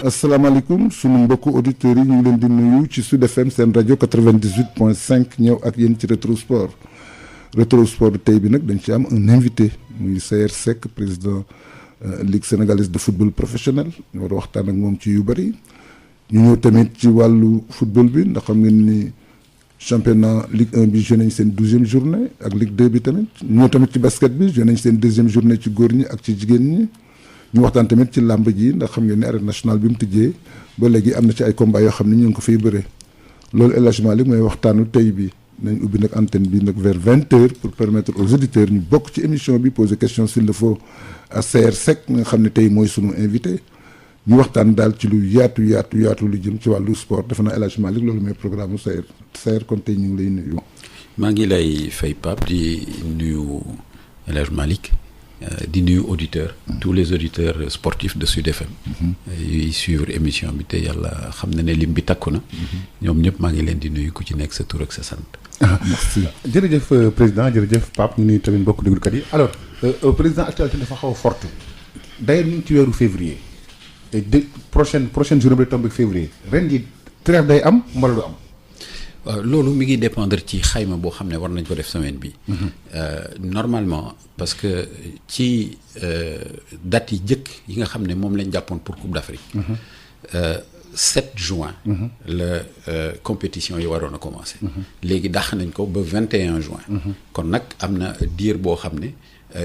asalaamaaleykum sunu mbokku auditeurs yi ñu ngi leen di nuyu ci Sud FM seen rajo 98.5 ñëw ak yéen ci Rétro Sport tey bi nag dañ ci am un invité muy Saër Seck président Ligue sénégalaise de football professionnel ñu war a waxtaan ak moom ci yu bëri ñu ñëw tamit ci wàllu football bi ndax xam ngeen ni championnat Ligue 1 bi joué nañ seen 12e journée ak Ligue 2 bi tamit ñu ñëw tamit ci basket bi joué nañ seen 2e journée ci góor ñi ak ci jigéen ñi. ñu waxtaan tamit ci làmb ji ndax xam ngeen ne arène nationale bi mu tijjee ba léegi am na ci ay combat yoo xam ne ñu ngi ko fay bëre loolu élagement li mooy waxtaanu tey bi nañ ubbi nag antenne bi nag vers 20h pour permettre aux auditeurs ñu bokk ci émission bi poser question s'il le faut à Saër Seck nga xam ne tey mooy sunu invité ñu waxtaan daal ci lu yaatu lu jëm ci wàllu sport defe naa élagement li loolu mooy programme mu Saër kon tey ñu ngi lay nuyu. maa ngi lay fay Pape di nuyu El Hadj Malick di nuyu auditeurs tous les auditeurs sportifs de Sud FM yuy suivre émission bi te yàlla xam na ne lim bi takku na ñoom ñëpp maa ngi leen di nuyu ku ci nekk sa tur ak sa sant. merci jërëjëf président jërëjëf Pape ñu nuyu tamit mbokk déglukat yi alors président actualité dafa xaw a forte d'ailleurs ñu ngi ci weeru février et prochaine journée bi tombé février ren ji trêve day am wala du am. waaw loolu mi ngi dépendre ci xayma boo xam ne war nañ ko def semaine bi normalement parce que ci date yi jëkk yi nga xam ne moom lañ jàppoon pour Coupe d'Afrique 7 juin la compétition yi waroon a commencer léegi dàq nañ ko ba 21 juin kon nag am na diir boo xam ne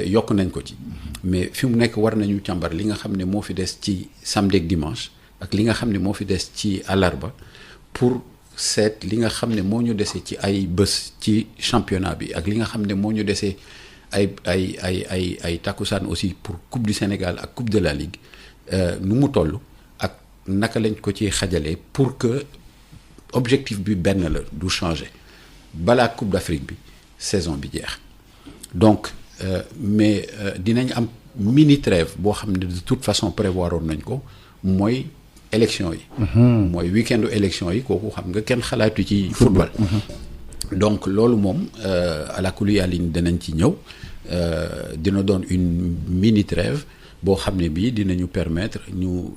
yokk nañ ko ci mais fi mu nekk war nañu càmbar li nga xam ne moo fi des ci samedi ak dimanche ak li nga xam ne moo fi des ci àllarba pour seet li nga xam ne moo ñu desee ci ay bés ci championnat bi ak li nga xam ne moo ñu desee ay takkusaan aussi pour Coupe du Sénégal ak Coupe de la Ligue nu mu toll ak naka lañ ko ci xajalee pour que objectif bi benn la du changer balaa Coupe d'Afrique bi saison bi jeex donc mais dinañ am mini trêve boo xam ne de toute façon prévoir woon nañ ko mooy élection yi mooy week-endu élection yi kooku xam nga kenn xalaatu ci football donc loolu moom ala kulli yàllin dinañ ci ñëw dina doon une mini trêve boo xam ne bii dinañu permettre ñu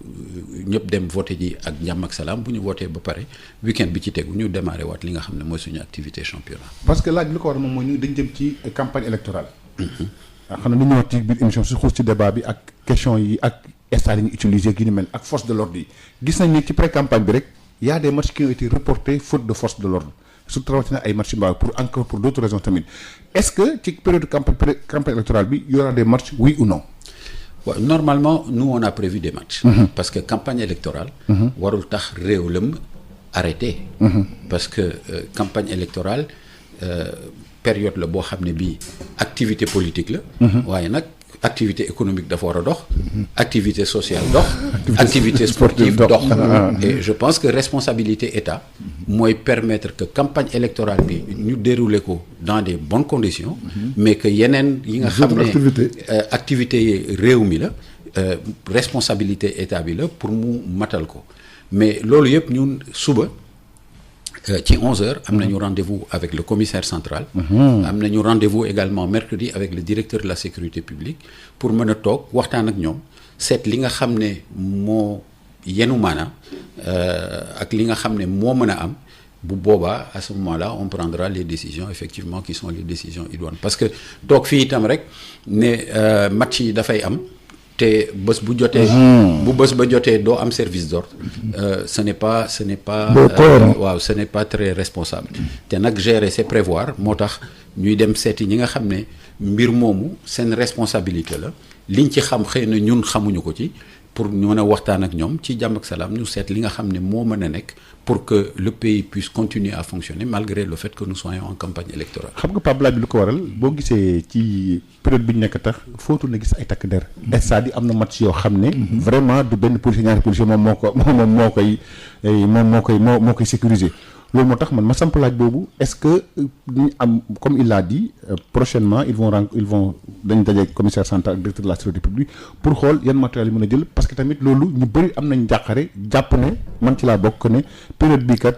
ñëpp dem voter ji ak jàmm ak salaam bu ñu voter ba pare week-end bi ci tegu ñu démarrer waat li nga xam ne mooy suñu activité championnat. parce que laaj bi li ko war moom mooy ñu dañ jëm ci campagne électorale xam na lu ñu wax ci biir émission si xuus ci débat bi ak question yi ak stade yi ñu utilisé ak yi ni mel ak force de l'ordre yi gis nañ ni ci pré-campagne bi rek y a des matchs qui ont été reportés faute de force de l'ordre surtout rawatina ay matchs mbaa pour d'autres raisons tamit est-ce que ci période campagne électorale bi y aura des matchs oui ou non. waaw normalement nous on a prévu des matchs. Parce que campagne électorale. warul tax réew lëm arrêté. Parce que campagne électorale période la boo xam ne bii activité politique la. waaye nag activité économique dafa war a dox. activité sociale dox. activité sportive dox. Et je pense que responsabilité état mooy permettre que campagne électorale bi ñu dérouler ko dans des bonnes conditions. mais que yeneen yi nga xam ne activité réew mi la responsabilité état bi la pour mu matal ko mais loolu yëpp ñun suba. ci 11h am nañu rendez-vous avec le commissaire central. am nañu rendez-vous également mercredi avec le directeur de la sécurité publique pour mën a toog waxtaan ak ñoom seet li nga xam ne moo yenu maanaam ak li nga xam ne moo mën a am bu boobaa à ce moment-là on prendra les décisions effectivement qui sont les décisions idoines parce que toog fii itam rek ne match yi dafay am. te bés bu jotee bu bés ba jotee doo am service d'ordre ce n'est pas waaw ce n'est pas très responsable te nag gérer c'est prévoir moo tax ñuy dem seeti ñi nga xam ne mbir moomu seen responsabilité la liñ ci xam xëy na ñun xamuñu ko ci pour ñu mën a waxtaan ak ñoom ci jàmm ak salaam ñu seet li nga xam ne moo mën a nekk pour que le pays puisse continuer à fonctionner malgré le fait que nous soyons en campagne électorale. xam nga Pape laaj bi lu ko waral boo gisee ci période bi ñu nekk tax footu na gis ay takk der. stade yi am na match yoo xam ne. vraiment du benn policier ñaari policier moom moo koy sécuriser. loolu moo tax man ma samp laaj boobu est-ce que ñu am comme il l'a dit prochainement ils vont dañ daje commissaire central ak directeur de la sécurité publique pour xool yan matériel yi mën a jël parce que tamit loolu ñu bëri am nañ jàqare jàpp ne man ci laa bokk ne période bii kat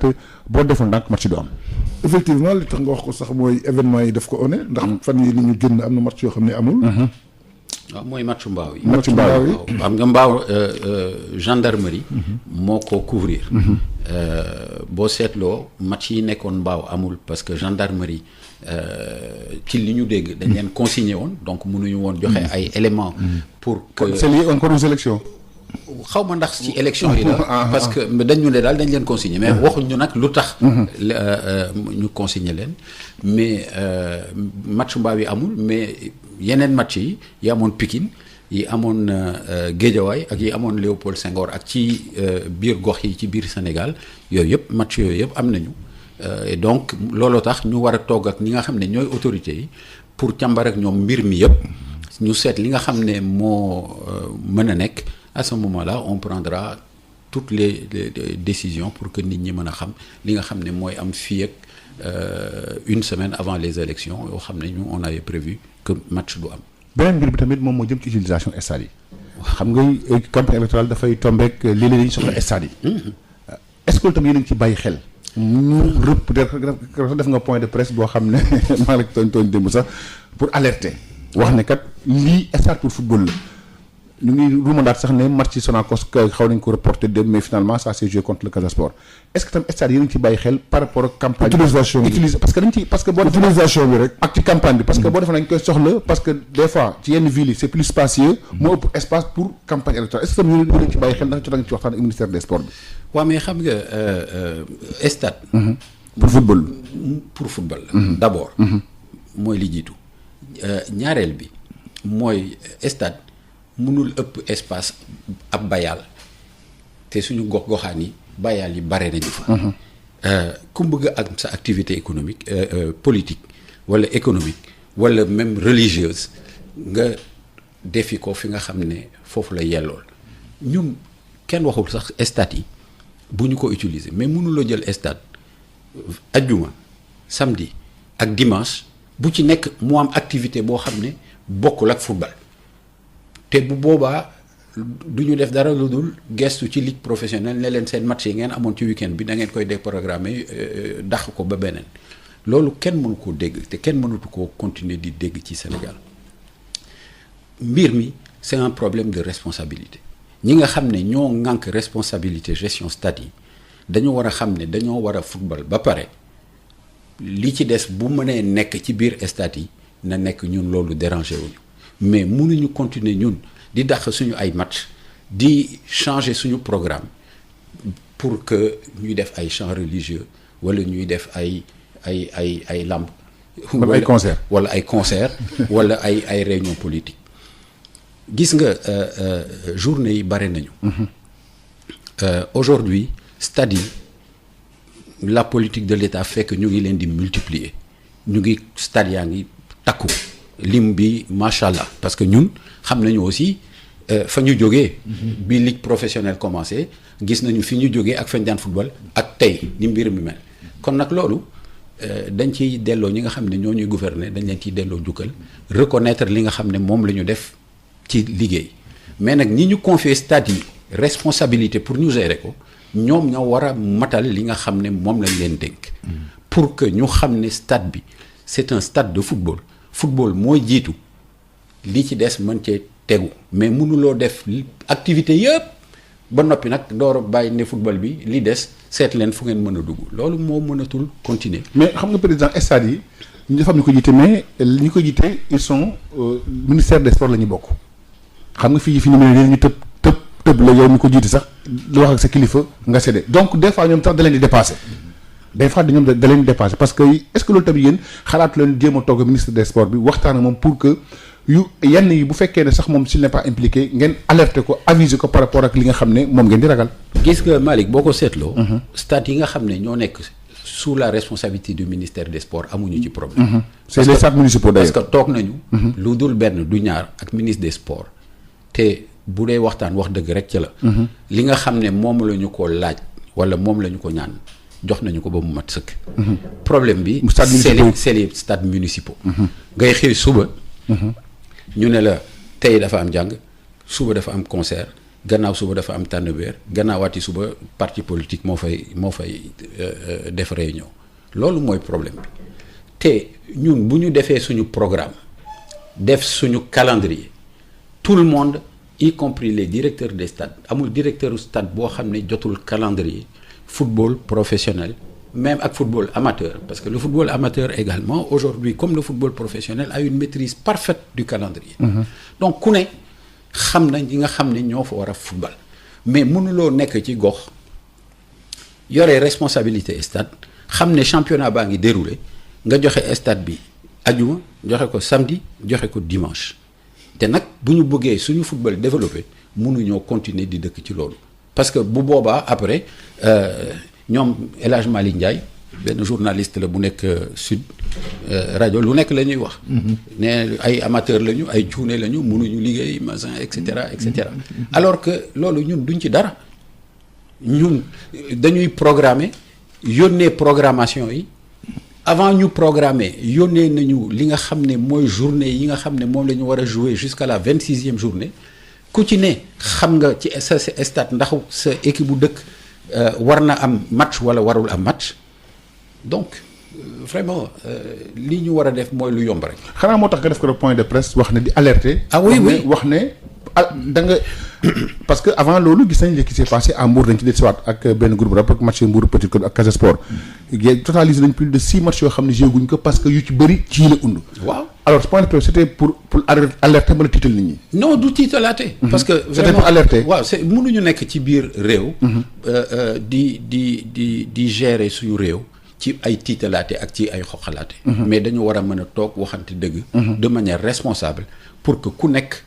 boo defoon ndànk match du am. effectivement li tax nga wax ko sax mooy événement yi daf ko one ndax fan yi li ñu génn am na match yoo xam ne amul. waaw mooy matchu mbaaw yi. matchu mbaaw yi xam nga mbaaw gendarmerie. moo ko couvrir. boo seetloo match yi nekkoon mbaaw amul parce que gendarmerie ci li ñu dégg dañ leen consigné woon donc mënuñu woon joxe ay éléments. pour que c'est lié encore aux élections. xaw ma ndax ci élection yi la parce que dañu ne daal dañ leen consigné mais waxuñu nag lu tax. ñu consigné leen mais match mbaaw yi amul mais yeneen match yi amoon Pikine yi amoon Guédiawaye ak yi amoon Léopold Senghor ak ci biir gox yi ci biir Sénégal yooyu yëpp match yooyu yëpp am nañu et donc looloo tax ñu war a togg ak ñi nga xam ne ñooy autorités yi pour càmbar ak ñoom mbir mi yëpp ñu seet li nga xam ne moo mën a nekk. À ce moment-là on prendra toutes les décisions pour que nit ñi mën a xam li nga xam ne mooy am fii ak une semaine avant les élections yoo xam ne ñu on avait prévu que match du am. beneen mbir bi tamit moom moo jëm ci utilisation stade yi. xam nga campagne électorale dafay tombeek léeg-léeg dañuy soxla stade yi. est-ce que tamit yéen a ngi ci bàyyi xel. ñu def nga point de presse boo xam ne maa ngi la tooñ démb sax pour alerter. wax ne kat lii stade pour football la. ñu ngi ruumandaat sax ne match Sonacos xaw nañ ko reporter dem mais finalement ça s'est joué contre le Casa Sport est-ce que tam stade yéen a ngi ci bàyyi xel par rapport ak campagne utilisation bi parce que boo utilisation bi rek ak ci campagne bi parce que boo defee nañ koy soxla parce que des fois ci yenn villes yi c'est plus spacieux moo ëpp espace pour campagne électorale est-ce que tam yéen a ngi ci bàyyi xel ndax jot nañ ci waxtaan ak ministère des sports bi waaw mais xam nga stade pour football la d'abord mooy li jiitu ñaareel bi mooy stade mënul ëpp espace ab bayal te suñu gox-goxaan yi bayal yi bare nañu fa. ku bëgg ak sa activité économique politique wala économique wala même religieuse nga defi ko fi nga xam ne foofu la yellool ñun kenn waxul sax stade yi bu ñu ko utiliser mais mënuloo jël stade ajjuma samedi ak dimanche bu ci nekk mu am activité boo xam ne bokkul ak football. te bu boobaa du ñu def dara lu dul gestu ci ligue professionnelle ne leen seen match yi ngeen amoon ci week-end bi da ngeen koy déprogrammer dàq ko ba beneen loolu kenn mënu koo dégg te kenn mënatu koo continuer di dégg ci Sénégal mbir mi c'est un problème de responsabilité ñi nga xam ne ñoo ŋànk responsabilité gestion stade yi dañu war a xam ne dañoo war a football ba pare li ci des bu mënee nekk ci biir stade yi na nekk ñun loolu déranger wuñu mais mënuñu continuer ñun di dàq suñu ay match di changer suñu programme pour que ñuy def ay chants religieux wala ñuy def ay lamb wala ay concert wala ay concert wala ay réunion politique gis nga journée yi bare nañu aujourd'hui stade yi la politique de l'État fait que ñu ngi leen di multiplier ñu ngi stade yaa ngi takku lim bi macha allah parce que ñun xam nañu aussi fa ñu jógee. bi ligue professionnelle commencé gis nañu fi ñu jógee ak fañ daan football ak tey ni mbir mi mel kon nag loolu dañ ciy delloo ñi nga xam ne ñoo ñuy gouverner dañ leen ciy delloo jukkal reconnaître li nga xam ne moom la ñu def ci liggéey mais nag ñi ñu confier stade yi responsabilité pour ñu gérer ko ñoom ñoo war a matal li nga xam ne moom lañ leen dénk. pour que ñu xam ne stade bi c'est un stade de football. football mooy jiitu li ci des mën cee tegu mais mënuloo def activité yëpp ba noppi nag door a bàyyi ne football bi li des seet leen fu ngeen mën a dugg loolu moo mënatul continuer. mais xam nga président stade yi ñu dafa am ñu ko jiite mais ñi ko jiite ils sont ministère des sports la ñu bokk xam nga fii fi ñu mel ñu tëb la yow ñu ko jiite sax lu wax ak sa kilifa nga séddee donc des fois ñoom sax da leen di dépasser. des fois dañoom da leen dépassé parce que est-ce que loolu tamit yéen xalaatu leen jéem a togg ministre des sports bi waxtaan ak moom pour que yenn yi bu fekkee ne sax moom s'il n'est pas impliqué ngeen alerter ko aviser ko par rapport ak li nga xam ne moom ngeen di ragal. gis nga Malick boo ko seetloo. stade yi nga xam ne ñoo nekk sous la responsabilité du ministère des sports amuñu ci problème. c'est les stades municipaux d'ailleurs parce que toog nañu. lu dul benn du ñaar ak ministre des sports te bu dee waxtaan wax dëgg rek ca la. li nga xam ne moom la ñu ko laaj wala moom la ñu ko ñaan. jox nañu ko ba mu mat sëkk. problème bi c'est les stades municipaux. ngay xëy suba. ñu ne la tey dafa am jàng suba dafa am concert gannaaw suba dafa am tànnbeer gannaawaati suba parti politique moo fay def réunion loolu mooy problème bi te ñun bu ñu defee suñu programme def suñu calendrier tout le monde y compris les directeurs des stades amul directeur stade boo xam ne jotul calendrier football professionnel même ak football amateur parce que le football amateur également aujourd'hui comme le football professionnel a une maîtrise parfaite du calendrier. Donc ku ne xam na ñi nga xam ne ñoo fa war a football mais mënuloo nekk ci gox yore responsabilité stade xam ne championnat baa ngi déroulé nga joxe stade bi ajuma joxe ko samedi joxe ko dimanche te nag bu ñu bëggee suñu football développé mënuñoo continuer di dëkk ci loolu parce que bu boobaa après ñoom El Hadj Malick Ndiaye benn journaliste la bu nekk sud rajo lu nekk la ñuy wax. ne ay amateur lañu ay cuune lañu mënuñu liggéey machin et cetera et cetera alors que loolu ñun duñ ci dara ñun dañuy programmer yónnee programmation yi avant ñu programmer yónnee nañu li nga xam ne mooy journée yi nga xam ne moom la ñu war a jouer jusqu'à la 26e journée ku ci ne xam nga ci sa stade ndax sa équipe bu dëkk war na am match wala warul am match donc vraiment li ñu war a def mooy lu yomb rek. xanaa moo tax nga def ko le point de presse wax ne di alerter. ah oui oui wax ne da nga parce que avant loolu gis nañ li qui s'est passé à Mbour dañ ci dellusiwaat ak benn groupe rap ak match Mbour Petite Côte ak Casa Sport. totalisé nañ plus de 6 matchs yoo xam ne joué guñ ko parce que yu ci bëri ci la und. waaw alors ce point de presse c'était pour alerter wala tiital nit ñi. non du tiitalaate. parce que vraiment c'était pour alerter. waaw c'est mënuñu nekk ci biir réew. di gérer suñu réew. ci ay tiitalaate ak ci ay xoxalaate. mais dañu war a mën a toog waxante dëgg. de manière responsable pour que ku nekk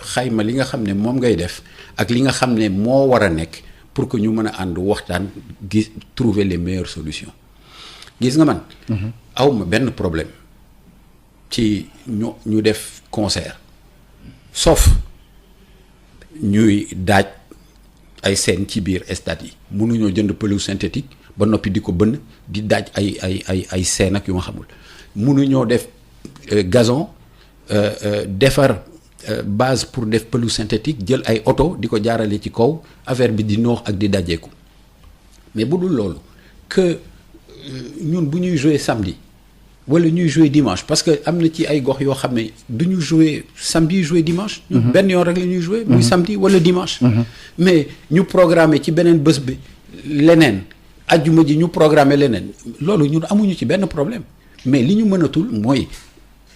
xayma li nga xam ne moom ngay def ak li nga xam ne moo war a nekk pour que ñu mën a ànd waxtaan gis trouver les meilleures solutions gis nga man. awma benn problème ci ñu def concert sauf ñuy daaj ay scène ci biir stade yi mënuñoo jënd pelouse synthétique. ba noppi di ko bënn di daaj ay seen ak yu ma xamul mënuñoo def gazon defar base pour def pelouse synthétique jël ay oto di ko jaarale ci kaw affaire bi di noox ak di dajeeku mais bu dul loolu que ñun bu ñuy jouer samedi wala ñuy jouer dimanche parce que am na ci ay gox yoo xam ne du ñu jouer samedi jouer dimanche. ñun benn yoon rek la ñuy jouer. muy samedi wala dimanche. mais ñu programmer ci beneen bés bi leneen. ajjuma ji ñu programmer leneen loolu ñun amuñu ci benn problème mais li ñu mënatul mooy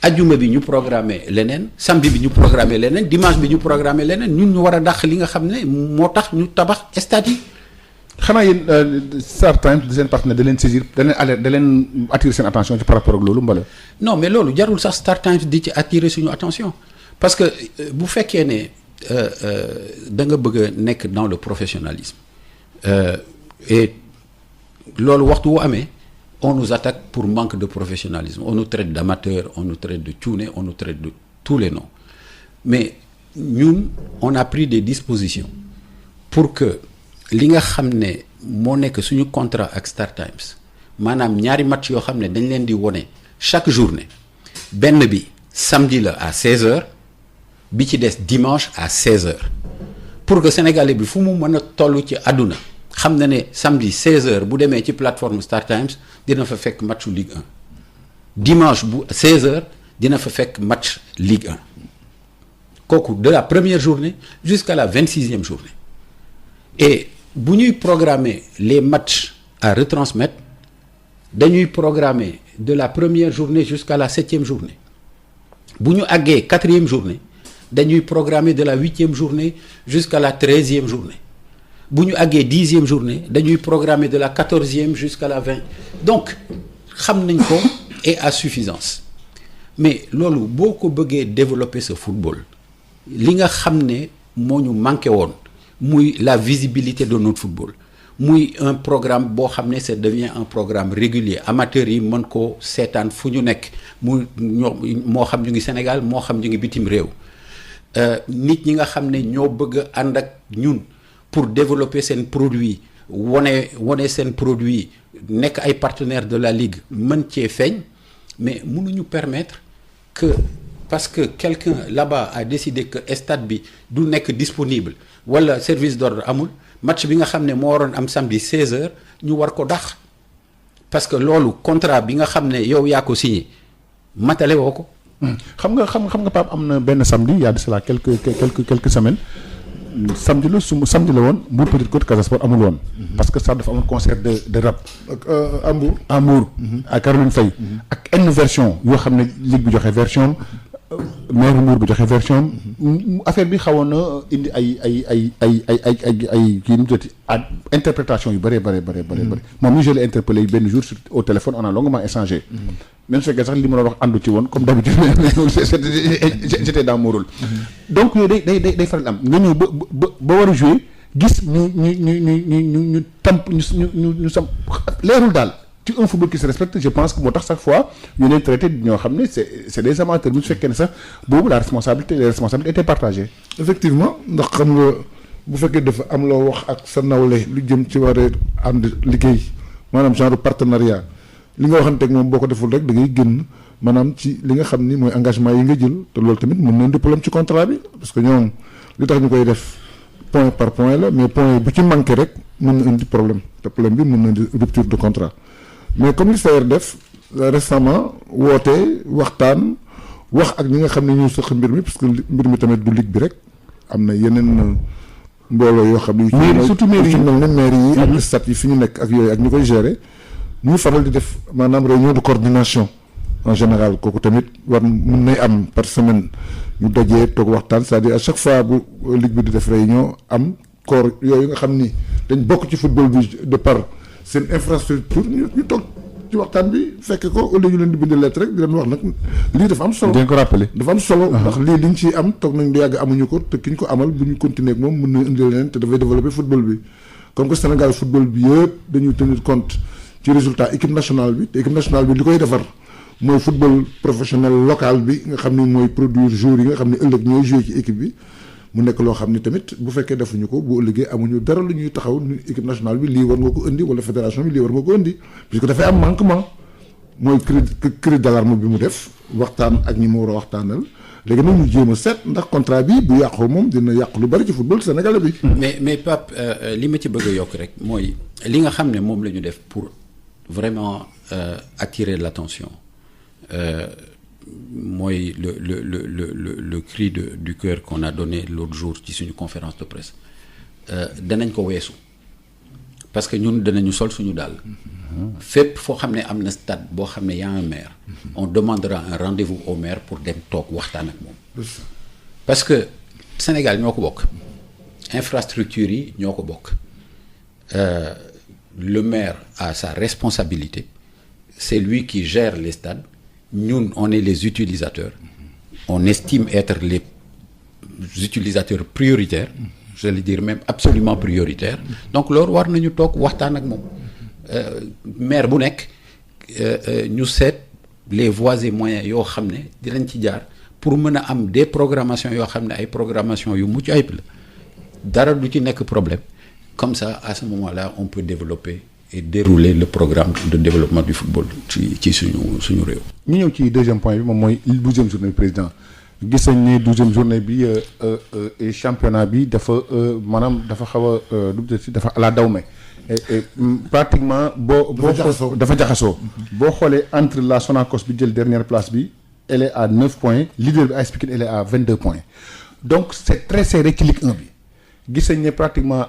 ajjuma bi ñu programmer leneen samedi bi ñu programmer leneen dimanche bi ñu programmer leneen ñun ñu war a dàq li nga xam ne moo tax ñu tabax stade yi. xanaa yéen Star Times di seen partenaire da leen saisir da leen alerte da leen attirer seen attention ci par rapport ak loolu mbala. non mais loolu jarul sax Star Times di ci attirer suñu attention parce que bu fekkee ne da nga bëgg a nekk dans le professionnalisme et. loolu waxtu wu amee on nous attaque pour manque de professionnalisme on nous traite d'amateurs on nous traite de cuune on nous traite de tous les noms mais ñun on a pris des dispositions pour que li nga xam ne moo nekk suñu contrat ak Star Times maanaam ñaari match yoo xam ne dañ leen di wone chaque journée benn bi samedi la à 16h bi ci des dimanche à 16h pour que sénégalais bi fu mu mën a toll ci àdduna xam na ne samedi 16h bu demee ci plateforme Star Times dina fa fekk matchu Ligue 1 dimanche bu 16h dina fa fekk match Ligue 1 kooku de la première journée jusqu'à la 26e journée et bu ñuy programmer les matchs à retransmettre dañuy programmer de la première journée jusqu'à la 7e journée bu ñu àggee 4e journée dañuy programmer de la 8e journée jusqu'à la 13e journée bu ñu àggee 10e journée dañuy programmer de la 14e jusqu'à la 20 donc xam nañ ko et à suffisance mais loolu boo ko bëggee développer ce football li nga xam ne moo ñu manqué woon muy la visibilité de notre football muy un programme boo xam ne ça devient un programme régulier amateurs yi mën koo seetaan fu ñu nekk mu moo xam ñu ngi Sénégal moo xam ñu ngi bitim réew nit ñi nga xam ne ñoo bëgg a ànd ak ñun pour développer seen produit wone seen produit nekk ay partenaires de la ligue mën cee feeñ mais mënuñu permettre que parce que quelqu'un là-bas a décidé que stade bi du nekk disponible wala service d'ordre amul match bi nga xam ne moo waroon am samedi 16h ñu war ko dax parce que loolu contrat bi nga xam ne yow yaa ko signé matale woo ko xam nga Pape am na benn samedi il y a de cela quelques semaines samedi la woon Mbour Petite Côte Casa Sport amul woon. parce que ça dafa amoon concert de rap. ak à Mbour. à Mbour. ak Caroline Faye. ak N version yoo xam ne ligue bi joxe version maire Mbour bi joxe version affaire bi xawoon na indi ay kii nu mu tuddati interprétation yu bëree moom mi je l'ai interpellé benn jour au téléphone on a longuement échangé. même su fekkee sax li ma doon wax àndu ci woon comme d'habitude j'étais dans mon rôle. donc yooyu day faral am nga ñëw ba war a jouer gis ñu tamp ñu sam leerul daal. ci un football qui se respecte je pense que moo tax chaque fois ñu leen traité ñoo xam ne c'est des amateurs bu su fekkee ne sax boobu les responsabilités étaient partagées. effectivement ndax xam nga bu fekkee dafa am loo wax ak sa nawle lu jëm ci war a ànd liggéey maanaam genre partenariat li nga waxanteeg moom boo ko deful rek da ngay génn maanaam ci li nga xam ni mooy engagement yi nga jël te loolu tamit mën na indi problème ci contrat bi parce que ñoom li tax ñu koy def point par point la mais point bu ci manqué rek mën na indi problème te problème bi mën na indi rupture de contrat. mais comme li SAER def récemment woote waxtaan wax ak ñi nga xam ne ñoo sëq mbir mi parce que mbir mi tamit du ligue bi rek am na yeneen mbooloo yoo xam ne. surtout mairie yi mel ne maire yi ak stade yi fi ñu nekk ak yooyu ak ñu koy gérer ñu faral di def maanaam réunion de coordination en général kooku tamit war mun nay am par semaine ñu dajee toog waxtaan c'est-à-dire à chaque fois bu ligue bi di def réunion am corps yooyu nga xam ni dañ bokk ci football bi de par. seen infrastructure ñu toog ci waxtaan bi fekk ko au lieu ñu leen di bind lettre rek di leen wax nag lii dafa am solo. dañ ko rappelé dafa am solo. ndax lii liñ ciy am toog nañ lu yàgg amuñu ko te ki ñu ko amal bu ñu continuer ak moom mën na indi leen te dafay développer football bi comme que Sénégal football bi yëpp dañuy tenir compte ci résultat équipe nationale bi te équipe nationale bi li koy defar mooy football professionnel local bi nga xam ni mooy produire joueurs yi nga xam ne ëllëg ñooy jouer ci équipe bi. mu nekk loo xam ni tamit bu fekkee defuñu ko bu ëllëgee amuñu dara lu ñuy taxaw ni équipe nationale bi lii war nga ko indi wala fédération bi lii war nga ko indi puisque dafay am manquement mooy cri d'alarme bi mu def waxtaan ak ñi mu war a waxtaanal léegi nag ñu jéem a seet ndax contrat bi bu yàqoo moom dina yàq lu bari ci football sénégalais bi. mais Pape li ma ci bëgg a yokk rek mooy li nga xam ne moom la ñu def pour vraiment attirer l'attention. mooy le cri du cœur qu'on a donné l'autre jour ci suñu conférence de presse danañ ko weesu parce que ñun danañu sol suñu daal fépp foo xam ne am na stade boo xam ne y a un maire on demandera un rendez-vous au maire pour dem toog waxtaan ak moom parce que Sénégal ñoo ko bokk infrastructure yi ñoo ko bokk le maire a sa responsabilité c'est lui qui gère les stades ñun on est les utilisateurs on estime être les utilisateurs prioritaires j'allais dire même absolument prioritaires donc loolu war nañu toog waxtaan ak moom maire bu nekk ñu seet les voies et moyens yoo xam ne dinañ ci jaar pour mën a am des programmations yoo xam ne ay programmations yu mucc ayib la dara du ci nekk problème comme ça à ce moment-là on peut développer et dérouler le programme de développement du football ci suñu réew. ñu ñëw ci deuxième point bi moom mooy 12e journée président gis nañ ne 12e journée bi championnat bi dafa maanaam dafa xaw a dafa ala dawme pratiquement dafa jaxasoo boo xoolee entre la Sonacos bi jël dernière place bi elle est à 9 points leader bi AS Pikine elle est à 22 points donc c'est très serré ci Ligue 1 bi gis nañ ne pratiquement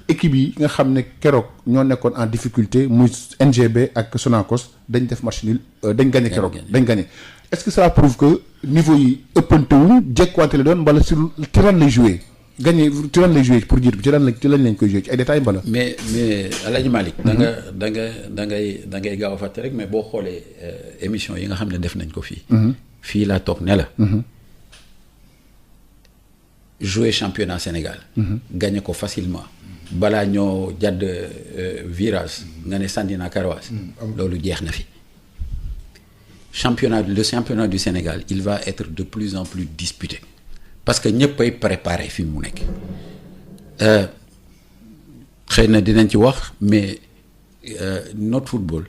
équipe yi nga xam ne keroog ñoo nekkoon en difficulté muy NGB ak Sonacos dañ def match nul dañ gagné keroog dañ gagné est-ce que ça prouve que niveau yi ëppante wuñu jekkwante la doon mbala ci ran lay joué gagné ci ran lay joué pour dire ci lañ lañ koy joué ci ay détails mbala. mais Alaaji Malick da ngay gaaw a fàtte rek mais boo xoolee émission yi nga xam ne def nañ ko fii. fii laa toog ne la. jouer championnat Sénégal. gagné ko facilement. balaa ñoo jàdd virage nga ne Sandina Karawaas loolu jeex na fi le championnat du Sénégal il va être de plus en plus disputé parce que ñëpp ay préparé fi mu nekk xëy na dinañ ci wax mais notre football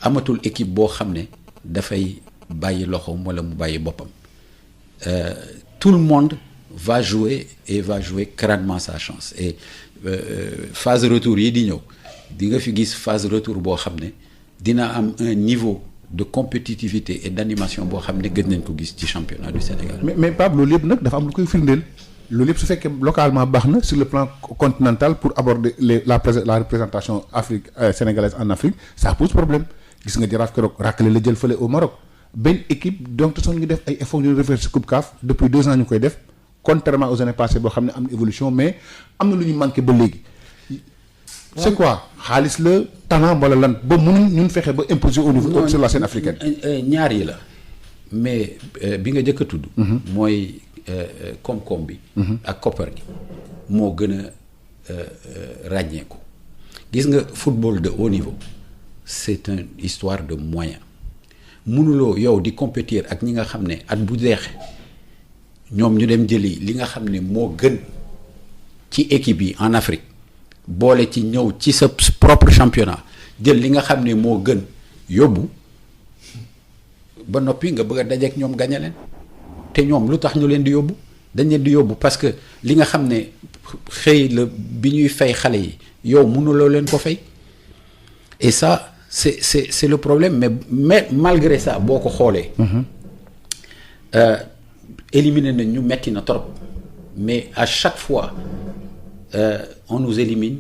amatul équipe boo xam ne dafay bàyyi loxoom wala mu bàyyi boppam tout le monde va jouer et va jouer crânement sa chance et phase retour yi di ñëw di nga fi gis phase retour boo xam ne dina am un niveau de compétitivité et d'animation boo xam ne gën nañ ko gis ci championnat du Sénégal. mais Pape loolu yëpp nag dafa am lu koy firndeel loolu yëpp su fekkee localement baax na sur le plan continental pour aborder la représentation Afrique sénégalaise en Afrique ça pose problème gis nga Jaraaf keroog rakkale la jël fële au Maroc benn équipe donc te son ngi def ay efforts ñu refaire ci Coupe CAF depuis 2 ans ñu koy def contrairement aux années passées boo xam ne am na évolution mais am na lu ñu manqué ba léegi. c'est quoi xaalis la talent wala lan ba mënuñ ñun fexe ba imposer au niveau sur la scène africaine. ñaar yi la mais bi nga jëkk a tudd. mooy koom-koom bi. ak koppar gi moo gën a ràññeeku. gis nga football de haut niveau c'est une histoire de moyens mënuloo yow di compétir ak ñi nga xam ne at bu deexe ñoom ñu dem jëli li nga xam ne moo gën ci équipe yi en Afrique. boole ci ñëw ci sa propre championnat jël li nga xam ne moo gën yóbbu ba noppi nga bëgg a dajeek ñoom gañe leen te ñoom lu tax ñu leen di yóbbu dañ leen di yóbbu parce que li nga xam ne xëy la bi ñuy fay xale yi yow mënuloo leen ko fay et ça c'est le problème mais malgré ça boo ko xoolee éliminer nañ ñu metti na trop mais à chaque fois on nous élimine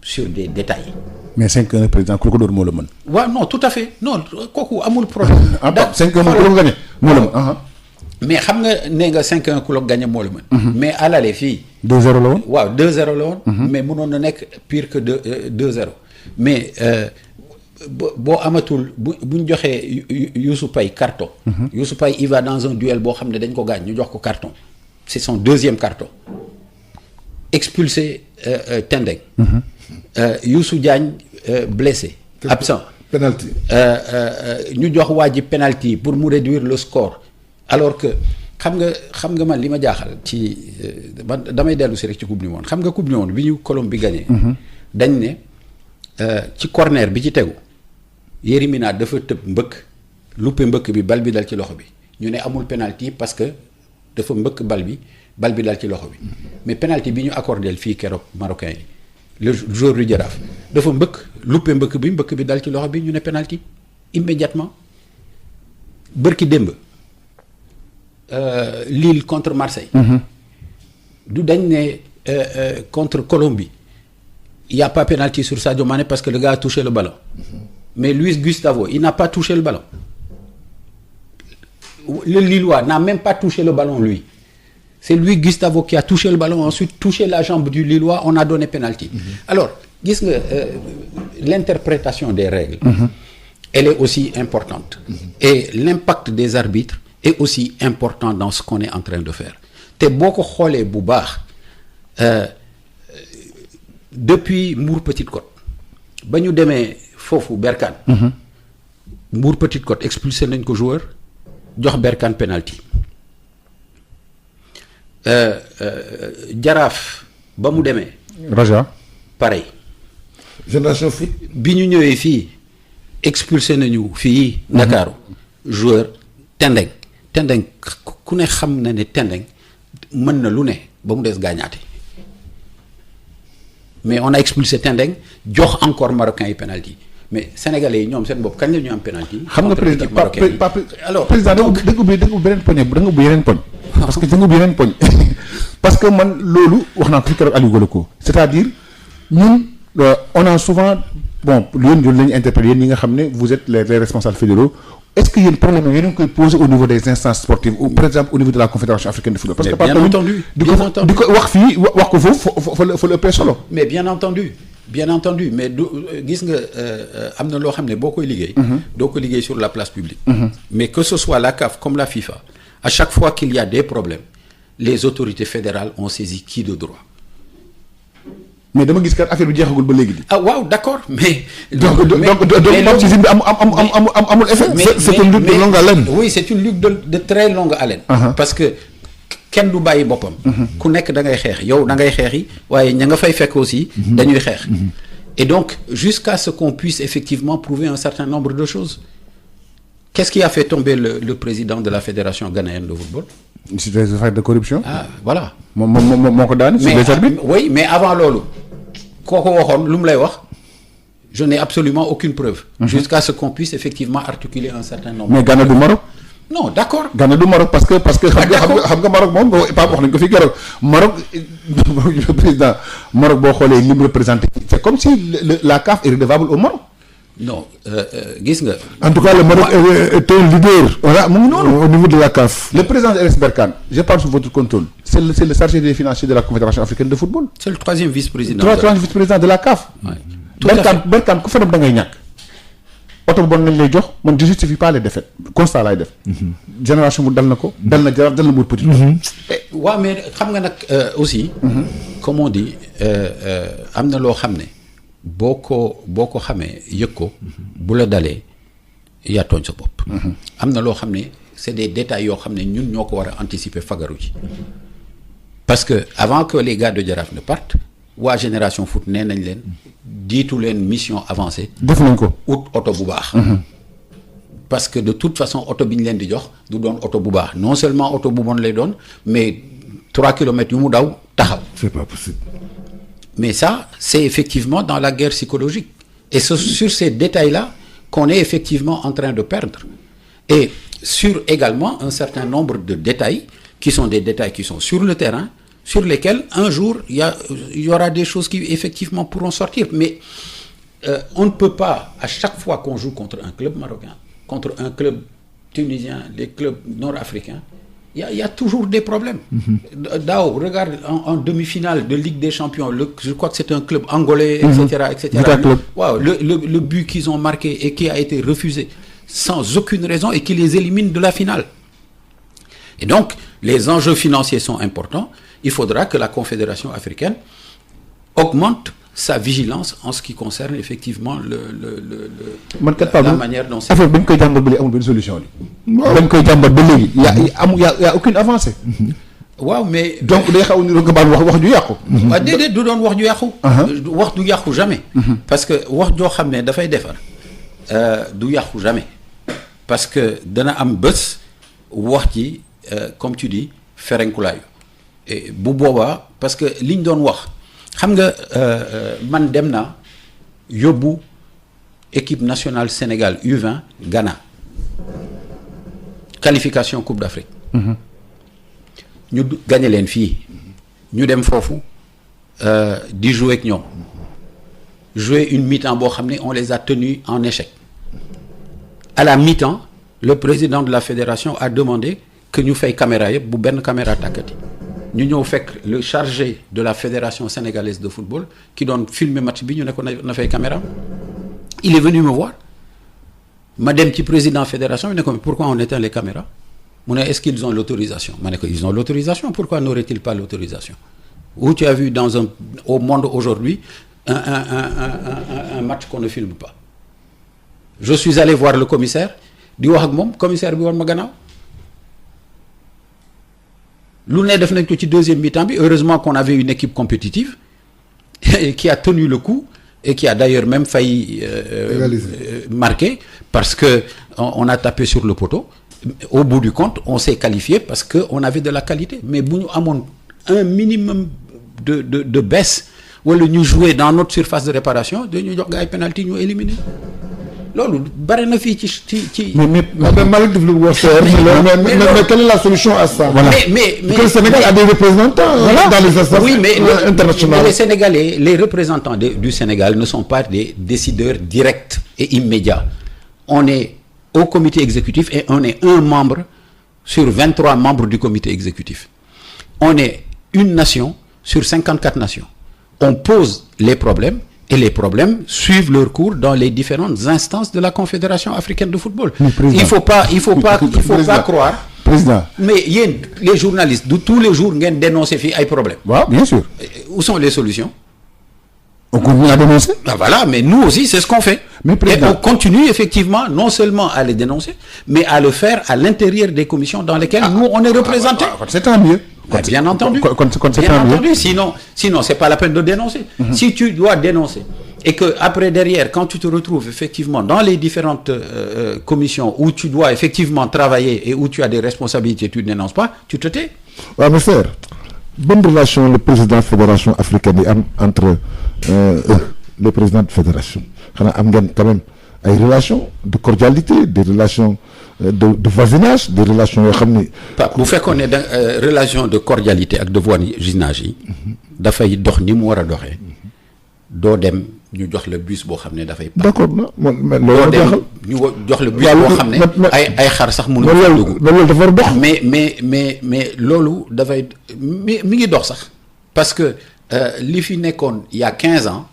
sur des détails. mais 5-1 président ku ko dóor moo la mën. waaw non tout à fait non kooku amul problème. ah 5-1 moom ku la ko gagné moo la mën. mais xam nga nee nga 5-1 ku la ko gagné moo la mën. mais à l'aller fii. 2-0 la woon. waaw 2-0 la woon. mais mënoon na nekk pire que 2-0 mais boo amatul buñ joxee Youssou Paye carton. Youssou Paye il va dans un duel boo xam ne dañ ko gaañ ñu jox ko carton. c'est son 2e carton. expulsé Tendeng. Youssou Diagne blessé. absent. penalty. ñu jox waa ji penalty pour mu réduire le score alors que xam nga man li ma jaaxal ci damay dellu si rek ci coupe du monde xam nga coupe du monde bi ñu Colombie gagné. dañ ne ci corner bi ci tegu Yeri Mina dafa tëb mbëkk luppe mbëkk bi bal bi dal ci loxo bi ñu ne amul penalty parce que dafa mbëkk bal bi dal ci loxo bi mais penalty bi ñu accordé fii keroog marocain yi le joueur du Jaraaf dafa luppe mbëkk bi dal ci loxo bi ñu ne penalty immédiatement bërki démb Lille contre Marseille. du dañ ne contre Colombie il y a pas penalty sur Sadio Mané parce que le gars a touché le ballon mais Luis Gustavo il n'a pas touché le ballon le Lillois n'a même pas touché le ballon lui. C'est Luis Gustavo qui a touché le ballon, ensuite touché la jambe du Lillois, on a donné penalty. Alors, gis nga l'interprétation des règles, elle est aussi importante. Et l'impact des arbitres est aussi important dans ce qu'on est en train de faire. te boo ko xoolee bu baax depuis Mbour Petite Côte ba ñu demee foofu Berkane. Mbour Petite Côte expulsé nañ ko joueur jox Berkane penalty. Jaraaf ba mu demee. Raja. pareil. Génération Foot. bi ñu ñëwee fii expulsé nañu fii. Ndakaaru joueur Tendeng. Tendeng ku ne xam na ne Tendeng mën na lu ne ba mu des gaañaate mais on a expulsé Tendeng jox encore marocain yi penalty mais sénégalais yi ñoom seen bopp kañ la ñu am penalty. xam nga président alors président da nga ubbi beneen poñ da nga ubbi yeneen poñ. parce que da nga ubbi yeneen poñ parce que man loolu wax naa ko fi keroog Aliou Goloko c'est-à-dire ñun on a souvent bon yéen la ñu interpellé yéen ñi nga xam ne vous êtes les responsables fédéraux est-ce que yéen problème yéen a ngi koy poser au niveau des instances sportives ou par exemple au niveau de la confédération africaine de football. parce que bien entendu di ko wax fii wax ko foofu fa la ëppee solo. mais bien entendu mais du gis nga am na loo xam ne boo koy liggéey. doo ko liggéey sur la place publique. mais que ce soit la CAF comme la FIFA à chaque fois qu'il y a des problèmes les autorités fédérales ont saisi qui de droit. mais dama gis kat affaire bi jeexagul ba léegi. ah waaw d'accord mais. donc baptisme bi amul effet. c'est une lutte de longue haleine. oui c'est une lutte de très longue haleine. parce que kenn du bàyyi boppam. ku nekk da ngay xeex yow da ngay xeex yi waaye ña nga fay fekk aussi. dañuy xeex. et donc jusqu'à ce qu'on puisse effectivement prouver un certain nombre de choses. Qu'est-ce qui a fait tomber le président de la fédération ghanéenne de football? C'est des affaires de corruption. Ah voilà. moo ko daan sur les arbitres. Oui mais avant loolu kooku waxoon lu mu lay wax Je n'ai absolument aucune preuve. Jusqu'à ce qu'on puisse effectivement articuler un certain nombre. mais Ghana du Maroc. Non, d'accord. Ghana du Maroc parce que xam nga Maroc moom Pape wax nañ ko fi keroog Maroc président Maroc boo xoolee li mu représenté c'est comme si la CAF est redevable au Maroc. Non, gis nga. En tout cas, le Maroc est un leader. Voilà mu ngi noonu. Au niveau de la CAF. Le président Eles Berkane, je parle sous votre contrôle. C'est le chargé des financiers de la Confédération africaine de football. C'est le troisième vice-président. Troisième vice-président de la CAF. Ouais. Tout à fait. Berkane ku fa dem da ngay ñàkk. oto bu bon lañ lay jox man je justifie pas les défaites constat laay def. génération bu dal na ko. dal na Jaraaf dal na Mbour Petite. waaw mais xam nga nag aussi. comme on dit am na loo xam ne boo ko xamee yëg ko bu la dalee yaa tooñ sa bopp. am na loo xam ne c'est des détails yoo xam ne ñun ñoo ko war a anticiper fagaru ci parce que avant que les gars de Jaraaf ne partent waa Génération Foot nee nañ leen diitu leen mission avancée. def nañ ko ut oto bu baax. parce que de toute façon oto bi ñu leen di jox du doon oto bu baax non seulement oto bu bon lay doon mais 3 kilomètres yu mu daw taxaw. C'est pas possible. Mais ça, c'est effectivement dans la guerre psychologique. Et c'est sur ces détails-là qu'on est effectivement en train de perdre. Et sur également un certain nombre de détails, qui sont des détails qui sont sur le terrain, sur lesquels un jour, il y aura des choses qui effectivement pourront sortir. Mais on ne peut pas, à chaque fois qu'on joue contre un club marocain, contre un club tunisien, les clubs nord-africains, il y a toujours des problèmes. Dao, regarde en demi-finale de Ligue des Champions, je crois que c'est un club angolais, etc. Wow, le but qu'ils ont marqué et qui a été refusé sans aucune raison et qui les élimine de la finale. Et donc, les enjeux financiers sont importants. Il faudra que la Confédération africaine augmente sa vigilance en ce qui concerne effectivement la manière dont c'est... affaire bi ñu koy jàmbat ba léegi amul benn solution li dañ koy jàmbat ba léegi y a aucune avancée. waaw mais donc day xaw ni nga baal wax ju yàqu. waaw déedéet du doon wax ju yàqu. wax du yàqu jamais. parce que wax joo xam ne dafay defar du yàqu jamais. parce que dana am bés wax ci comme tu dis ferenkulaayu et bu boobaa parce que liñ doon wax. xam nga man dem naa yóbbu équipe nationale Sénégal U20 Ghana qualification Coupe d'Afrique. ñu gagné leen fii ñu dem foofu di jouer ak ñoom jouer une mi-temps boo xam ne on les a tenus en échec. À la mi-temps le président de la fédération a demandé que ñu fay caméra yëpp bu benn caméra tàkkati. ñu ñëw fekk le chargé de la fédération sénégalaise de football qui doon filmer match bi ñu ne ko na fay caméra il est venu me voir ma dem ci président fédération bi ne ko pourquoi on éteint les caméras mu ne est-ce qu'ils ont l'autorisation ma ne ko ils ont l'autorisation pourquoi n'auraient-ils pas l'autorisation où tu as vu au monde aujourd'hui un match qu'on ne filme pas je suis allé voir le commissaire di wax ak moom commissaire bi woon ma gannaaw lu ne def nañ ko ci deuxième mi-temps bi heureusement qu'on avait une équipe compétitive qui a tenu le coup et qui a d'ailleurs même failli marquer parce que on a tapé sur le poteau au bout du compte on s'est qualifié parce que on avait de la qualité mais bu ñu amoon un minimum de baisse wala ñu jouer dans notre surface de réparation dañu jox ga ay penalty ñu éliminer loolu bari na fii ci. mais Malick daf lu wax mais quelle est la solution à ça. Voilà. mais le Sénégal a des représentants. Voilà. Dans les instances internationales. Les Sénégalais, les représentants du Sénégal ne sont pas des décideurs directs et immédiats. On est au comité exécutif et on est un membre sur 23 membres du comité exécutif. On est une nation sur 54 nations. On pose les problèmes. Et les problèmes suivent leur cours dans les différentes instances de la Confédération africaine de football. Il faut pas croire. Président. Mais yéen les journalistes de tous les jours ngeen dénoncer fii ay problèmes. waaw bien sûr. Où sont les solutions? On continue à dénoncer. Ah voilà, mais nous aussi c'est ce qu'on fait. Mais président. Et on continue effectivement non seulement à les dénoncer, mais à le faire à l'intérieur des commissions dans lesquelles nous on est représentés. C'est tant mieux. Bien entendu. Bien entendu. Sinon c'est pas la peine de dénoncer. Si tu dois dénoncer et que après derrière quand tu te retrouves effectivement dans les différentes commissions où tu dois effectivement travailler et où tu as des responsabilités, tu ne dénonces pas, tu te tais. waaw mais frère bonne relation le président fédération africaine yi am entre le président de fédération xanaa am ngeen quand même ay relations de cordialité des relations de voisinage des relations yoo xam ni. bu fekkoon ne relation de cordialité ak de voisinage yi. dafay dox ni mu war a doxee. doo dem ñu jox la bus boo xam ne dafay. d'accord na man loolu jaaxal ñu jox la bus boo xam ne ay xar sax mënu fa dugg. loolu dafa war a dox. mais loolu dafay mi ngi dox sax parce que li fi nekkoon il y a 15 ans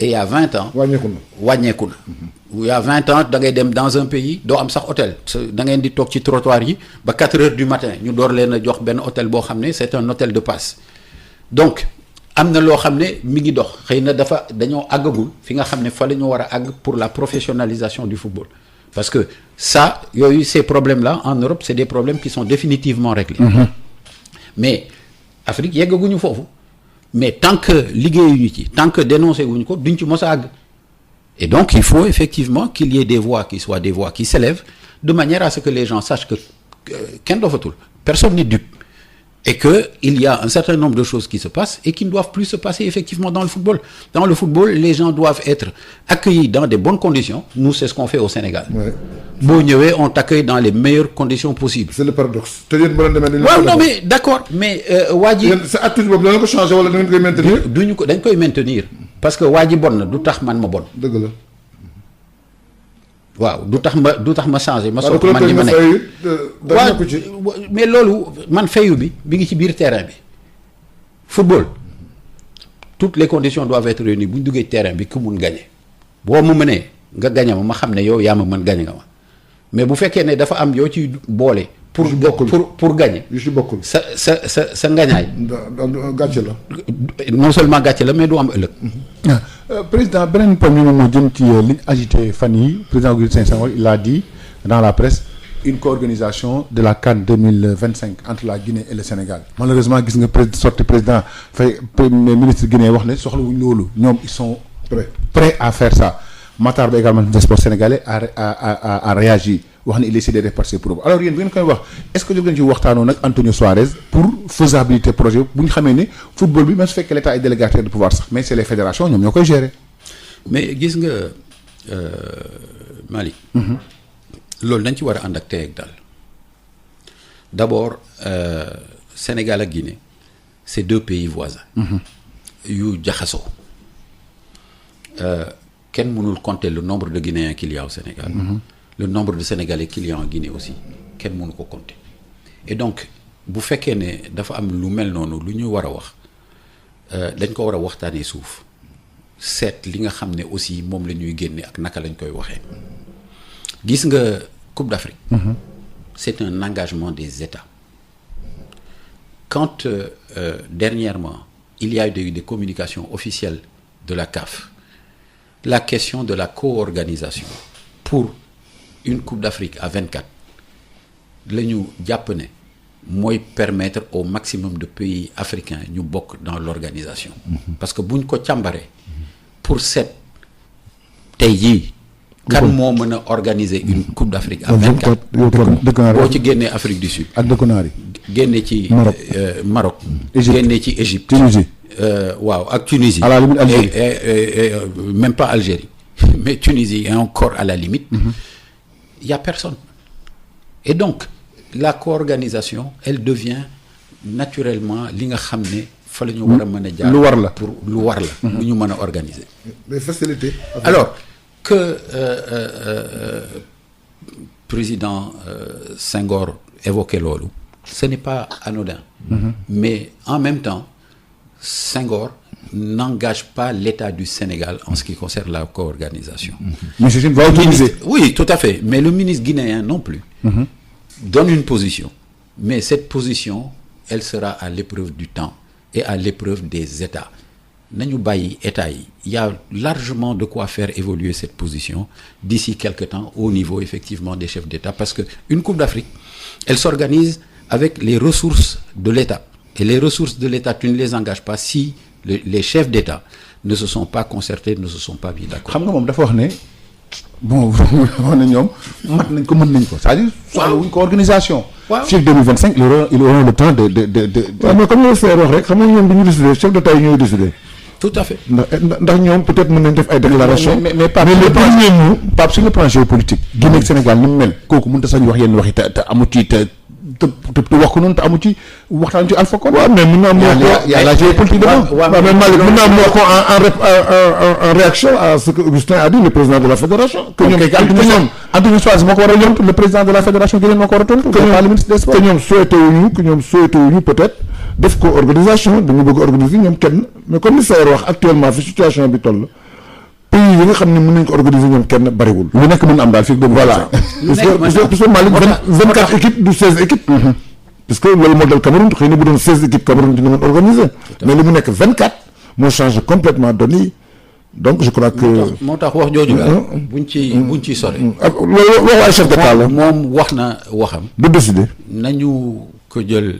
et il y a 20 ans. wàññeeku na. il y a 20 ans da ngay dem dans un pays doo am sax hôtel da ngeen di toog ci trottoir yi ba 4 heures du matin ñu door leen a jox benn hôtel boo xam ne c'est un hôtel de passe donc. am na loo xam ne mi ngi dox xëy na dañoo àggagul fi nga xam ne fa la ñu war a àgg pour la professionnalisation du football parce que ça yooyu ces problèmes là en Europe c'est des problèmes qui sont définitivement réglés. Mais Afrique yeggaguñu foofu mais tant que liggéeyuñu ci tant que dénoncé wuñu ko duñ ci mos a àgg et donc il faut effectivement qu'il y ait des voix qui soient des voix qui s'élèvent de manière à ce que les gens sachent que kenn dofatul personne n'est dupe. Et qu'il y a un certain nombre de choses qui se passent et qui ne doivent plus se passer effectivement dans le football. Dans le football, les gens doivent être accueillis dans des bonnes conditions. Nous, c'est ce qu'on fait au Sénégal. Boo ñëwee, on t'accueille dans les meilleures conditions possibles. C'est le paradoxe. te yéen boo demee non mais d'accord mais waa ji. sa attitude boobu dana ko changer wala da ngeen koy maintenir. duñu ko dañ koy maintenir parce que waa ji bon na du tax man ma bon. dëgg la. waaw du tax ma changer ma soog man li ma nekk waaw mais loolu man fayu bi ngi ci biir terrain bi football toutes les conditions doivent être réunies bu ñu duggee terrain bi ku mun gagner boo mu mënee nga gagner ma xam ne yow yaa ma mën gagner nga ma mais bu fekkee ne dafa am yoo ci boole. pour gagner. yu ci bokkul sa ngañaay. gàcce la. non seulement gàcce la mais du am ëllëg. président beneen point bi moom moo jëm ci li ñu agité fan yi président Augustin Senghor il a dit dans la presse une co-organisation de la CAN 2025 entre la Guinée et le Sénégal malheureusement gis nga sorti président premier ministre guinéen wax ne soxlawuñ loolu ñoom ils sont prêts à faire ça Matar Ba également des sports sénégalais a réagi wax ne il essaie de répartir ses preuves alors yéen bu ngeen koy wax est-ce que jóg ngeen ci waxtaanoo nag Antonio Suarez pour faisabilité projet bu ñu xamee ne football bi même su fekkee l'État est délégataire de pouvoir sax mais c'est les fédérations ñoom ñoo koy gérer. mais gis nga Malick. loolu dañ ci war a ànd ak tey ak dal d'abord Sénégal ak Guinée c'est deux pays voisins. yu jaxasoo. kenn mënul compter le nombre de Guinéens qu'il y a au Sénégal. Le nombre de Sénégalais qu'il y a en Guinée aussi kenn mënu ko compter et donc bu fekkee ne dafa am lu mel noonu lu ñu war a wax dañ ko war a waxtaanee suuf seet li nga xam ne aussi moom la ñuy génne ak naka lañ koy waxee gis nga Coupe d'Afrique. C'est un engagement des États. Quand dernièrement il y a eu des communications officielles de la CAF, la question de la co-organisation pour une Coupe d'Afrique à 24 la ñu jàpp ne mooy permettre au maximum de pays africains ñu bokk dans l'organisation. Parce que buñ ko càmbaree pour seet tey jii kan moo mën a organiser une Coupe d'Afrique à 24 boo ci génnee Afrique du Sud ak dëkku naar yi génne ci Maroc génne ci Égypte Tunisie waaw ak Tunisie à la limite Algérie même pas Algérie mais Tunisie est encore à la limite. Il y a personne et donc la co-organisation elle devient naturellement li nga xam ne fa la ñu war a mën a jaar lu war la pour lu war la lu ñu mën a organiser les facilités alors que président Senghor évoquait loolu ce n'est pas anodin mais en même temps Senghor n'engage pas l'État du Sénégal en ce qui concerne la co-organisation. Mais c'est une voie autorisée. Oui, tout à fait. Mais le ministre guinéen non plus donne une position. Mais cette position, elle sera à l'épreuve du temps et à l'épreuve des États. Nañu bàyyi État yi. Il y a largement de quoi faire évoluer cette position d'ici quelque temps au niveau effectivement des chefs d'État parce que une Coupe d'Afrique, elle s'organise avec les ressources de l'État. Et les ressources de l'État, tu ne les engages pas si les chefs d'État ne se sont pas concertés, ne se sont pas mis d'accord. xam nga moom dafa wax ne bon wax na ñoom mat nañ ko mën nañ ko c'est-à-dire soxla wuñ ko organisation. waaw fii 2025 ils auront le temps de. waaw mais comme le frère wax rek xam nga ñoom du ñu décider chef d'État yi ñooy décider tout à fait. ndax ñoom peut-être mën nañ def ay déclaration mais Pape sur le plan géopolitique. Guinée ak Sénégal ni mu mel kooku mënut a sañ wax yenn wax yi te amu ci te wax ko noonu te amu ci waxtaan ci Alpha Condé. waaw mais mën naa am y a la géopolitique devant. waaw mais Malick mën naa am wax ko en réaction à ce que Augustin a dit, le président de la fédération. que ñoom Anthony Suarez moo ko war a tontu, le président de la fédération guinéenne moo ko war a tontu. pas le ministre des sports. que ñoom souhaité wuñu peut-être def ko organisation dañu bëgg organiser ñoom kenn mais comme ni Sayer wax actuellement fi situation bi toll pays yi nga xam ne mën nañ ko organiser ñoom kenn bariwul. lu nekk mën am daal fii voilà parce que Malick 24 équipes du 16 équipes. parce que loolu moo dal Cameroun xëy na bu doon 16 équipes Cameroun dina mën organiser mais li mu nekk 24 moo changé complètement données yi donc je crois que. moo tax wax jooju daal buñ ciy sori. loolu wax ay chef d'état la moom wax na waxam. du décider. nañu ko jël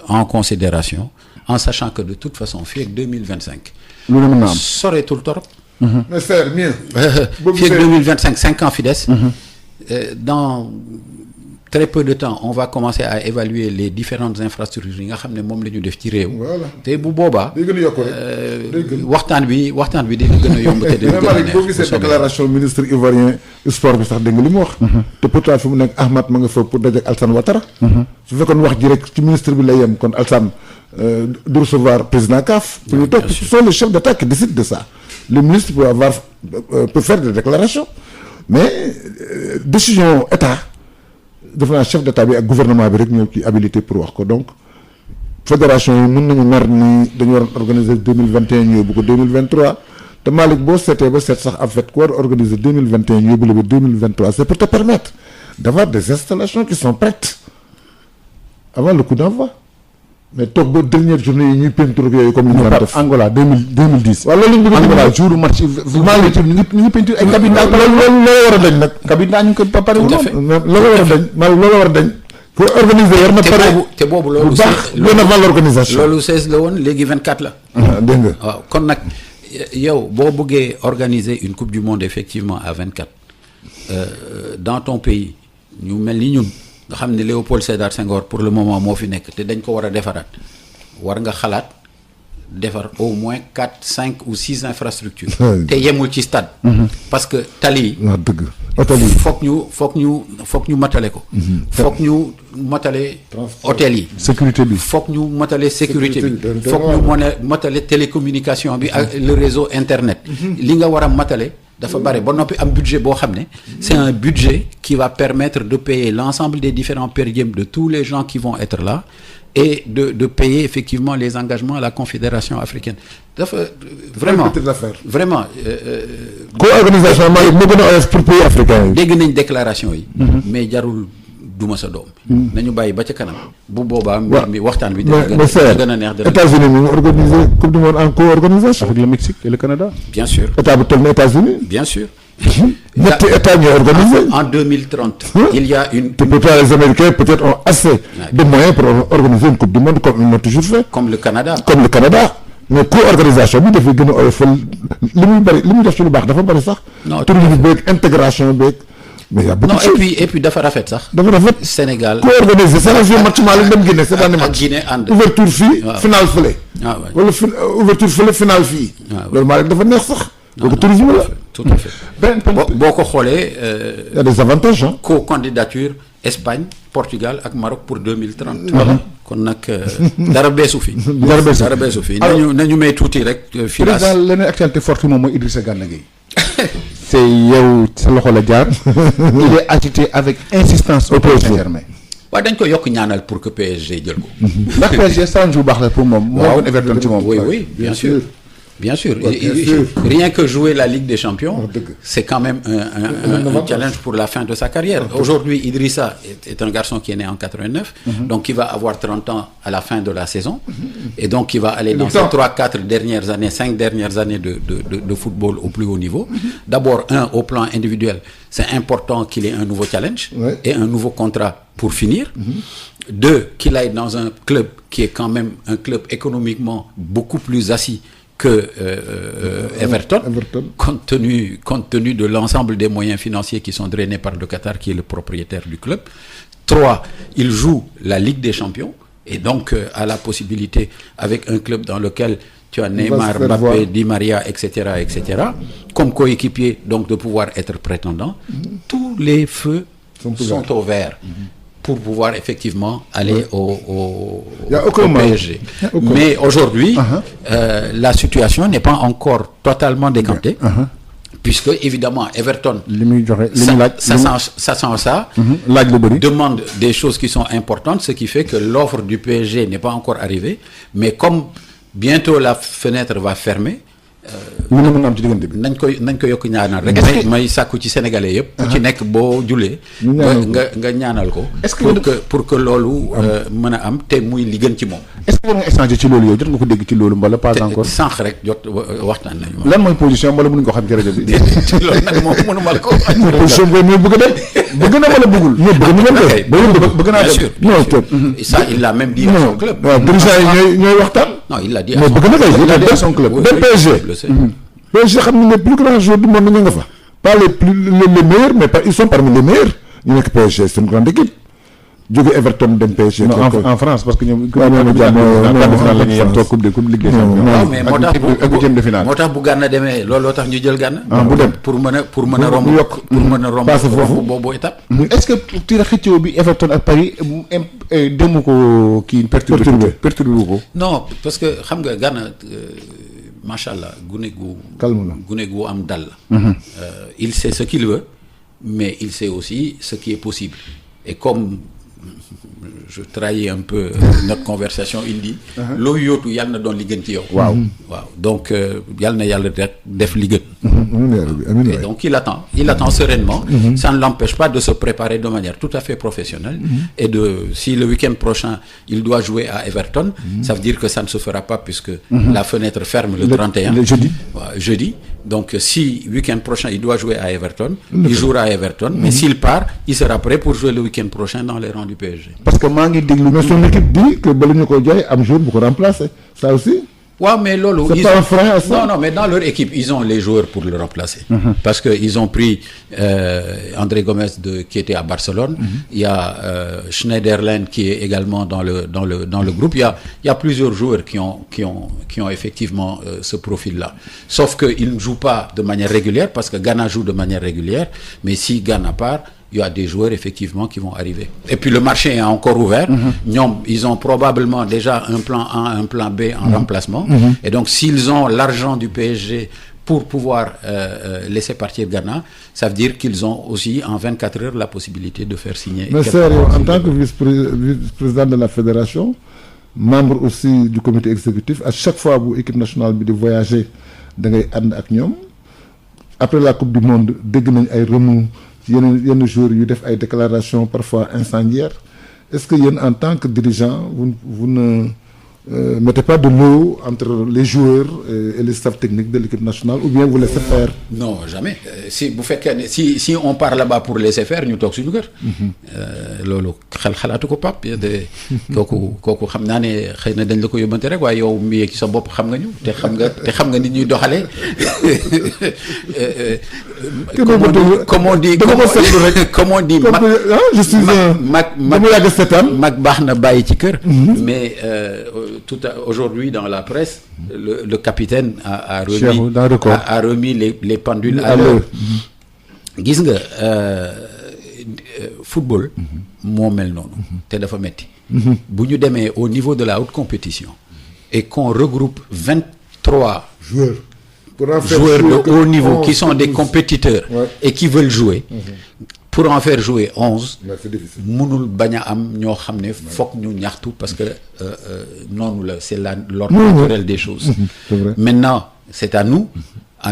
en considération en sachant que de toute façon fii ak 2025. lu ne mën na am soreetul torop. mais faire mieux. fii ak 2025 5 ans fi des. Dans très peu de temps on va commencer à évaluer les différentes infrastructures yi nga xam ne moom la ñu def ci réew. voilà te bu boobaa. day gën a yokk rek waxtaan bi dina gën a yomb te dina gën a neex. boo gisee déclaration ministre ivoirien sport bi sax dégg nga li mu wax. te pourtant fi mu nekk Ahmad ma nga fa pour dajeek Alassane Ouattara. su fekkoon wax ji rek ci ministre bi lay yem kon Alassane du recevoir président CAF. pour ñu toog ce sont les chefs d'État qui décident de ça. le ministre peut faire des déclarations mais décision état. def naa chef d'état bi ak gouvernement bi rek ñoo ci habilité pour wax ko donc fédération yi mën nañu mer ni dañu war a organiser 2021 ñu yóbbu ko 2023 te Malick boo seetee ba seet sax en fait ku war a organiser 2021 ñu yóbbu la ba 2023 c'est pour te permettre d'avoir des installations qui sont prêtes avant le coup d'envoi mais toog ba dernière journée yi ñuy peinture yooyu comme li ñu war a def Angola 2010. waaw loolu la ñu Angola jour match Malick ñu ngi peinture ay cabine loolu war a dañ nag cabine ñu ko pare wu loolu war a dañ Malick loolu war a dañ pour organiser war na pare te boobu loolu bu baax loolu avant l'organisation loolu 16 la woon léegi 24 la dégg nga waaw kon nag yow boo bëggee organiser une coupe du monde effectivement à 24 dans ton pays ñu mel ni ñun nga xam ne Léopold Sédar Senghor pour le moment moo fi nekk te dañ ko war a defaraat war nga xalaat defar au moins 4 5 ou 6 infrastructures te yemul ci stade parce que tali yi wax dëgg hôtel yi foog ñu matale ko foog ñu matale hôtel yi sécurité bi foog ñu matale sécurité bi foog ñu matale télécommunication bi ak le réseau internet li nga war a matale dafa bare ba noppi am budget boo xam ne c'est un budget qui va permettre de payer l'ensemble des différents per diem de tous les gens qui vont être là et de payer effectivement les engagements à la Confédération africaine dafa vraiment vraiment co-organisation Malick moo gën a oyof pour pays africain yi dégg nañ déclaration yi mais jarul duma sa doom nañu bàyyi ba ca kanam bu boobaa mbir mi waxtaan bi dina gën a neex États-Unis ñu organisé coupe du monde en co-organisation avec le Mexique et le Canada bien sûr état bu toll na États-Unis bien sûr ñetti état ñoo organisé en 2030 il y a une pourtant les Américains peut-être ont assez de moyens pour organiser une coupe du monde comme ils l'ont toujours fait comme le Canada mais co-organisation bi dafay gën a oyofal li muy def ci lu baax dafa bari sax tournée bi beeg intégration beeg mais y a beaucoup de choses et puis dafa rafet sax dafa rafet Sénégal co-organisé Sénégal match Malick dem Guinée c'est un match Guinée ànd ouverture fii finale fële wala ouverture fële finale fii loolu Malick dafa neex sax donc tourisme la tout à fait boo ko xoolee y a des avantages co-candidature Espagne Portugal ak Maroc pour 2030 kon nag dara beesu fi nañu may tuuti rek filaas président leneen actualité forte moom mooy Idrissa Gana Gueye c'est yow sa loxo la jaar il est agité avec insistance au Paris Saint-Germain waaye dañ ko yokk ñaanal pour que PSG jël ko ndax PSG change bu baax la pour moom moo gën Everton ci moom oui bien sûr rien que jouer la Ligue des Champions c'est quand même un challenge pour la fin de sa carrière aujourd'hui Idrissa est un garçon qui est né en 89 donc qui va avoir 30 ans à la fin de la saison et donc qui va aller dans ces 3-4 dernières années 5 dernières années de football au plus haut niveau d'abord au plan individuel c'est important qu'il ait un nouveau challenge et un nouveau contrat pour finir 2 qu'il aille dans un club qui est quand même un club économiquement beaucoup plus assis que Everton, compte tenu de l'ensemble des moyens financiers qui sont drainés par le Qatar, qui est le propriétaire du club. 3, il joue la Ligue des Champions et donc a la possibilité, avec un club dans lequel tu as Neymar, Mbappé, Di Maria, etc., comme coéquipier, donc de pouvoir être prétendant, tous les feux sont au vert pour pouvoir effectivement aller au PSG. Mais aujourd'hui, la situation n'est pas encore totalement décantée. Puisque évidemment Everton demande des choses qui sont importantes, ce qui fait que l'offre du PSG n'est pas encore arrivée, mais comme bientôt la fenêtre va fermer, nañ ko yokk ñaanal rek may sàkku ci sénégalais yëpp ku ci nekk boo julee nga ñaanal ko pour que loolu mën a am te muy li gën ci moom. est-ce que war nga échanger ci loolu yow jot nga ko dégg ci loolu mbala pas encore sànq rek jot waxtaan nañu lan mooy position mbala mënuñ ko xam ci rajo bi loolu nag moom mënuma la ko position boobu mooy bëgg dem bëgg na wala bëggul bëgg naa dem ça il l'a même dit à son club waaw dirigeant yi ñooy waxtaan non il l'a dit mais bëgg na kay il a dit à son club dem PSG xam ne les plus grands joueurs du monde ñu nga fa pas les meilleurs mais ils sont parmi les meilleurs ñu nekk PSG c'est une grande équipe jóge Everton dem PSG. en France parce que ñoom. la ñuy yem toog coupe de Ligue des Champions. mais moo tax bu Gana demee looloo tax ñu jël Gana. bu dem pour mën a romb passe foofu boobu étape. est-ce que tira xëccoo bi Everton ak Paris demu ko kii perturbé ko. non parce que xam nga Gana macha allah gune gu am dal la. il sait ce qu'il veut mais il sait aussi ce qui est possible et comme je trahis un peu notre conversation il dit loo yóotu yàlla na doon li gën ci yow. waaw donc yàlla na yàlla def li gën. Et donc il attend sereinement. Ça ne l'empêche pas de se préparer de manière tout à fait professionnelle. Et si le week-end prochain il doit jouer à Everton, ça veut dire que ça ne se fera pas puisque la fenêtre ferme le 31. Le jeudi. Jeudi. Donc si week-end prochain il doit jouer à Everton, il jouera à Everton. Mais s'il part, il sera prêt pour jouer le week-end prochain dans les rangs du PSG. Parce que maa ngi déglu mais son équipe dit que bala ñu ko joxe am jour bu ko remplacer ça aussi. Ouais, mais Lolo, c'est pas un frein à ça. Non, mais dans leur équipe, ils ont les joueurs pour le remplacer. Parce que ils ont pris André Gomes qui était à Barcelone. Il y a Schneiderlin qui est également dans le groupe. Il y a plusieurs joueurs qui ont effectivement ce profil-là. Sauf que ils ne jouent pas de manière régulière parce que Gana joue de manière régulière. Mais si Gana part, il y a des joueurs effectivement qui vont arriver. Et puis le marché est encore ouvert. Ils ont probablement déjà un plan A, un plan B en remplacement. Et donc s'ils ont l'argent du PSG pour pouvoir laisser partir Gana, ça veut dire qu'ils ont aussi en 24 heures la possibilité de faire signer. Mais sérieux, en tant que vice-président de la fédération, membre aussi du comité exécutif, à chaque fois bu équipe nationale bi di voyager da ngay ànd ak ñoom. Après la Coupe du Monde dégg nañ ay remous yenn joueurs yu def ay déclarations parfois incendiaires. Est-ce que yéen en tant que dirigeant vous ne mettez pas de l'eau entre les joueurs et les staffs techniques de l'équipe nationale ou bien vous laissez faire? Non, jamais. Si on part là-bas pour laisser faire ñu toog suñu kër. Loolu xalaatu ko Pape kooku xam naa ne xëy na dañ la ko yóbbante rek waaye yow mi ci sa bopp xam nga ñu te xam nga nit ñuy doxalee. Comme on dit mag baax na bàyyi ci kër. Mais aujourd'hui dans la presse le capitaine a remis les pendules à l'heure. Gis nga football moo mel noonu te dafa metti bu ñu demee au niveau de la haute compétition et qu'on regroupe 23 joueurs de haut niveau qui sont des compétiteurs et qui veulent jouer pour en faire jouer 11 mënul bañ a am ñoo xam ne foog ñu ñaxtu parce que noonu la c'est l'ordre naturel des choses. Maintenant c'est à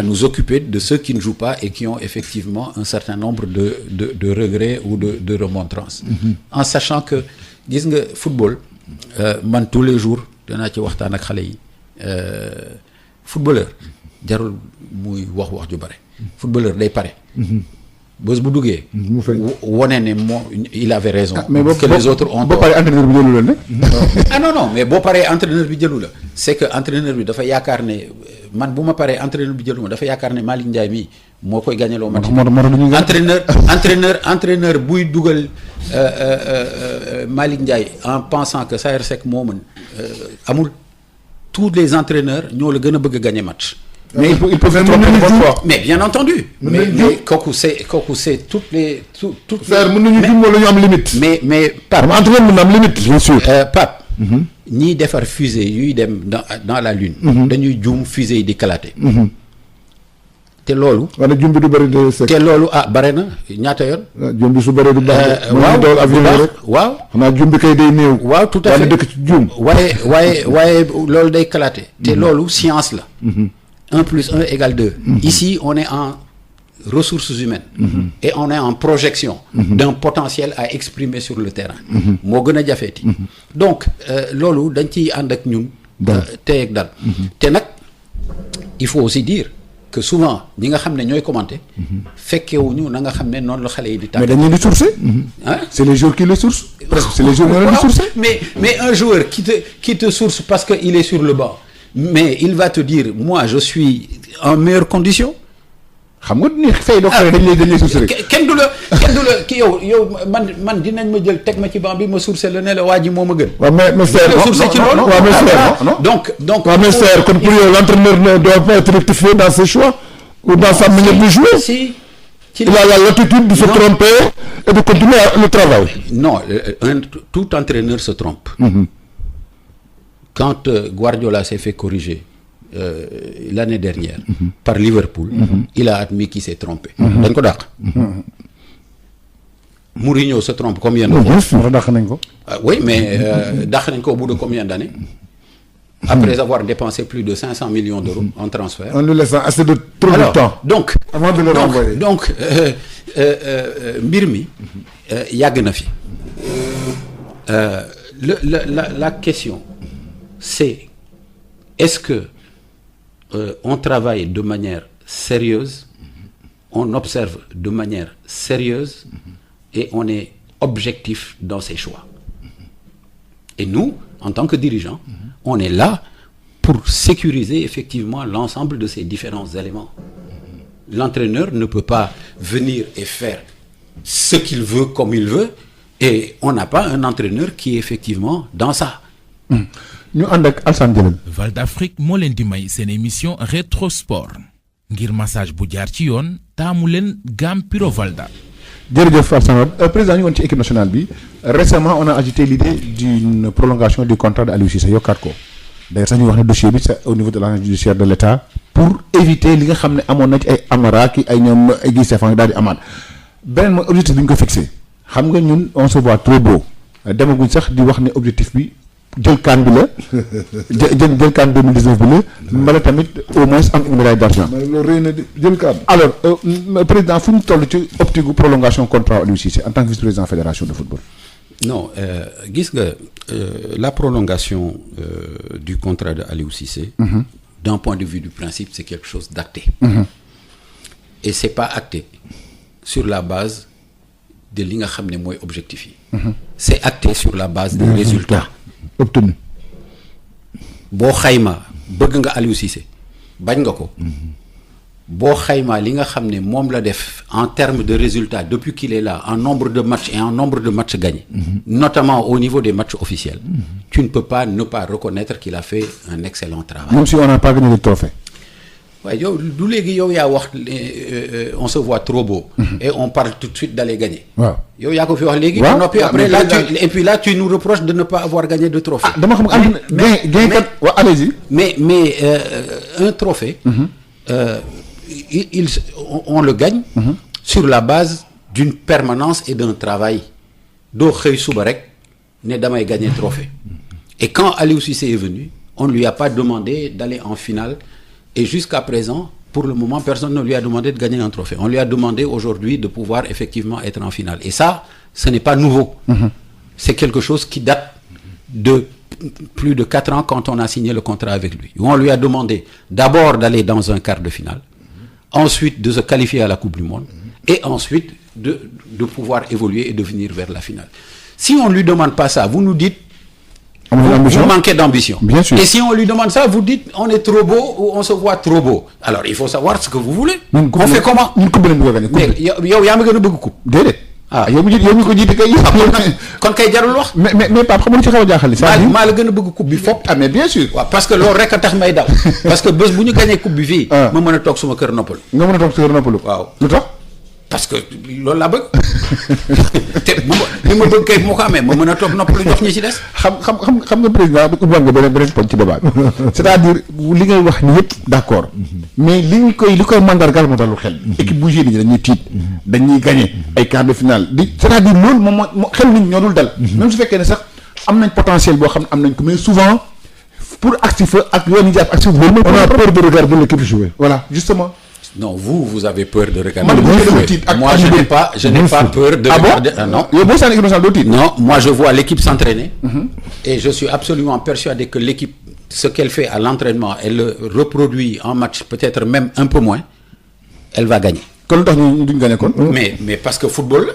nous occuper de ceux qui ne jouent pas et qui ont effectivement un certain nombre de regrets ou de remontrances. En sachant que gis nga football man tous les jours danaa ci waxtaan ak xale yi footballeur jarul muy wax ju bare footballeur day pare. bés bu duggee. wone ne moom il avait raison. Que les autres ont boo paree entraîneur bi jëlu la ne. non mais boo paree entraîneur bi jëlu la c'est que entraîneur bi dafa yaakaar ne man bu ma paree entraîneur bi jëlu ma dafa yaakaar ne Malick Ndiaye mii moo koy gagneloo match. entraîneur buy dugal Malick Ndiaye en pensant que Saër Seck moo mën amul. tous les entraîneurs ñoo la gën a bëgg a gagner match. mais il peut se tromper une bonne fois. mais bien entendu. mais kooku c'est toutes les. Frère mën nañu jum wala ñu am limite. mais Pape. entraîneur mën na am limite. bien sûr. Pape. ñiy defar fusée yuy dem dans la lune. dañuy juum fusée yi di kalaate. te loolu. wala jum bi du bëri de sec. te loolu bare na ñaata yoon. jum bi su bëree du baax. waaw dawal avion rek. waaw. xanaa jum bi kay day néew. waaw tout à fait dëkk ci jum. waaye loolu day kalaate. te loolu science la. 1 + 1 = 2. Ici on est en ressources humaines. Et on est en projection. d'un potentiel à exprimer sur le terrain. moo gën a jafeeti. donc loolu dañ ciy ànd ak ñun. tey ak dal. te nag il faut aussi dire que souvent ñi nga xam ne ñooy commenter. fekkewuñu na nga xam ne noonu la xale yi di tàggat. mais dañu leen di sourcer. c'est les joueurs qui les sourcent. presque c'est les joueurs qui les sourcent. mais un joueur qui te source parce que il est sur le banc. mais il va te dire moi je suis en meilleure condition. xam nga ni fay doo xëy dañ lay sourcer rek. kenn du la ki yow man dinañ ma jël teg ma ci banc bi ma sourcer la ne la waa ji moo ma gën. waaw mais frère non donc waaw mais frère kon pour yow l'entraîneur ne doit pas être rectifié dans ses choix ou dans sa manière de jouer. si il a la latitude de se tromper et de continuer le travail. non tout entraîneur se trompe. Quand Guardiola s'est fait corriger l'année dernière par Liverpool, il a admis qu'il s'est trompé. dañ ko dàq. Mourinho se trompe combien de fois? dàq nañ ko. Oui, mais dàq nañ ko au bout de combien d'années? Après avoir dépensé plus de 500 millions d'euros en transfert. En lui laissant assez de trop de temps. Donc avant de le renvoyer. Donc mbir mi yàgg na fi. La question. C'est est-ce que on travaille de manière sérieuse, on observe de manière sérieuse et on est objectif dans ses choix. Et nous, en tant que dirigeants, on est là pour sécuriser effectivement l'ensemble de ces différents éléments. L'entraîneur ne peut pas venir et faire ce qu'il veut comme il veut et on n'a pas un entraîneur qui est effectivement dans ça. ñu ànd ak Alassane Dieulane. Val d'Afrique moo leen di may seen émission rétro sport ngir massage bu jaar ci yoon taamu leen gamme Piro Valda. jërëjëf Alassane président ñu woon ci équipe nationale bi récemment on a agité l'idée d'une prolongation du contrat de Aliou Cissé yokkaat ko d'ailleurs sax ñu wax ne dossier bi c'est au niveau de l'agence judiciaire de l'État pour éviter li nga xam ne amoon na ci ay amara ki ay ñoom ay gis sefan daal di amaat beneen mooy objectif bi ñu ko fixé xam nga ñun on se voit trop beau demaguñ sax di wax ne objectif bi jël CAN bi la jël CAN 2019 bi la mbala tamit au moins am une médaille d'argent. loolu rëy na di jël CAN. alors président fu ñu toll ci optique gu prolongation contrat Aliou Cissé en tant que vice-président fédération de football. non gis nga la prolongation du contrat de Aliou Cissé. d'un point de vue du principe c'est quelque chose d'acté. Et c'est pas acté sur la base de li nga xam ne mooy objectif yi. c'est acté sur la base des résultats. obtenu. boo xayma bëgg nga Aliou Cissé bañ nga ko. boo xayma li nga xam ne moom la def en termes de résultats depuis qu'il est là en nombre de matchs et en nombre de matchs gagnés. Notamment au niveau des matchs officiels. Tu ne peux pas ne pas reconnaître qu'il a fait un excellent travail. Même si on n'a pas gagné de trophée. waaye yow du léegi yow yaa wax on se voit trop beau. Et on parle tout de suite d'aller gagner. waaw yow yaa ko fi wax léegi. waaw noppi après là et puis là tu nous reproches de ne pas avoir gagné de trophée. ah dama xam nga gain kat waaw allez-y. mais un trophée. On le gagne. Sur la base d'une permanence et d'un travail. doo xëy suba rek ne damay gagner trophée. Et quand Aliou Cissé est venu, on ne lui a pas demandé d'aller en finale. Et jusqu'à présent, pour le moment, personne ne lui a demandé de gagner un trophée. On lui a demandé aujourd'hui de pouvoir effectivement être en finale. Et ça, ce n'est pas nouveau. C'est quelque chose qui date de plus de 4 ans quand on a signé le contrat avec lui. On lui a demandé d'abord d'aller dans un quart de finale, ensuite de se qualifier à la Coupe du Monde, et ensuite de pouvoir évoluer et de venir vers la finale. Si on ne lui demande pas ça, vous nous dites vous manquez d'ambition. Bien sûr. Et si on lui demande ça, vous dites on est trop beau ou on se voit trop beau. Alors il faut savoir ce que vous voulez. On fait comment? Mais yow yaa ma gën a bëgg coupe. déedéet. yow mi ko jiite kay. kon kay jarul wax. mais Pape xam nga ci xaw a jaaxal. maa la gën a bëgg coupe bi fopp. mais bien sûr. waaw parce que loolu rek a tax may daw. parce que bés bu ñu gagné coupe bi fii. ma mën a toog suma kër noppalu. nga mën a toog sa kër noppalu. waaw lu tax. parce que loolu laa bëgg te li ma bëgg kay moo ko amee ma mën a toog noppalu jox ñi ci des. xam nga président ubbi nga beneen poñ ci débat bi c'est-à-dire li ngay wax ni yëpp d'accord mais li koy mandargal moo dalul xel. équipe bu génn ñi dañuy tiit dañuy gagné ay quart de finale c'est-à-dire loolu moom moo xel nit ñoo dul dal. même su fekkee ne sax am nañ potentiel boo xam ne am nañ ko mais souvent pour agsi fa ak yoon yi jàpp agsi loolu on a peur de regarder l'équipe jouer. voilà justement. Non, vous avez peur de regarder. Moi, je n'ai pas peur de regarder. Non. Non, moi je vois l'équipe s'entraîner et je suis absolument persuadé que l'équipe, ce qu'elle fait à l'entraînement, elle le reproduit en match, peut-être même un peu moins, elle va gagner. Mais parce que football.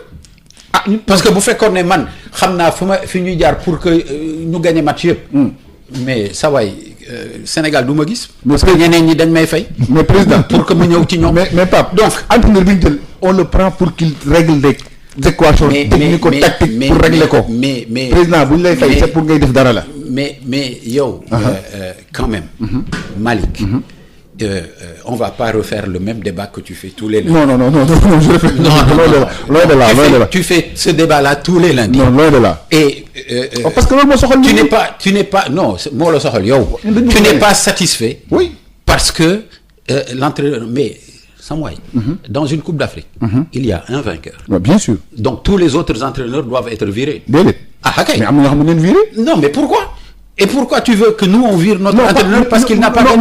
Parce que vous faites qu'on est man, fini pour que nous gagnions match. Mais ça va. Sénégal du ma gis. parce que ñeneen ñi dañ may fay. mais président pour que mu ñëw ci ñoom. mais Pape donc entraîneur bi ñu jël on le prend pour qu'il règle des équations technico-tactiques pour régler ko. mais président bu ñu lay fay c'est pour ngay def dara la. mais yow. Quand même. Malick. On va pas refaire le même débat que tu fais tous les lundis. Non, je refais. Non. Tu fais ce débat-là tous les lundis. Non, loin de là. Et parce que tu n'es pas non, moi le soxal yow. Tu n'es pas satisfait. Oui. Parce que l'entraîneur mais Samouaï, dans une Coupe d'Afrique, il y a un vainqueur. Bien sûr. Donc tous les autres entraîneurs doivent être virés. Mais non, mais pourquoi? Et pourquoi tu veux que nous on vire notre entraîneur parce qu'il n'a pas gagné?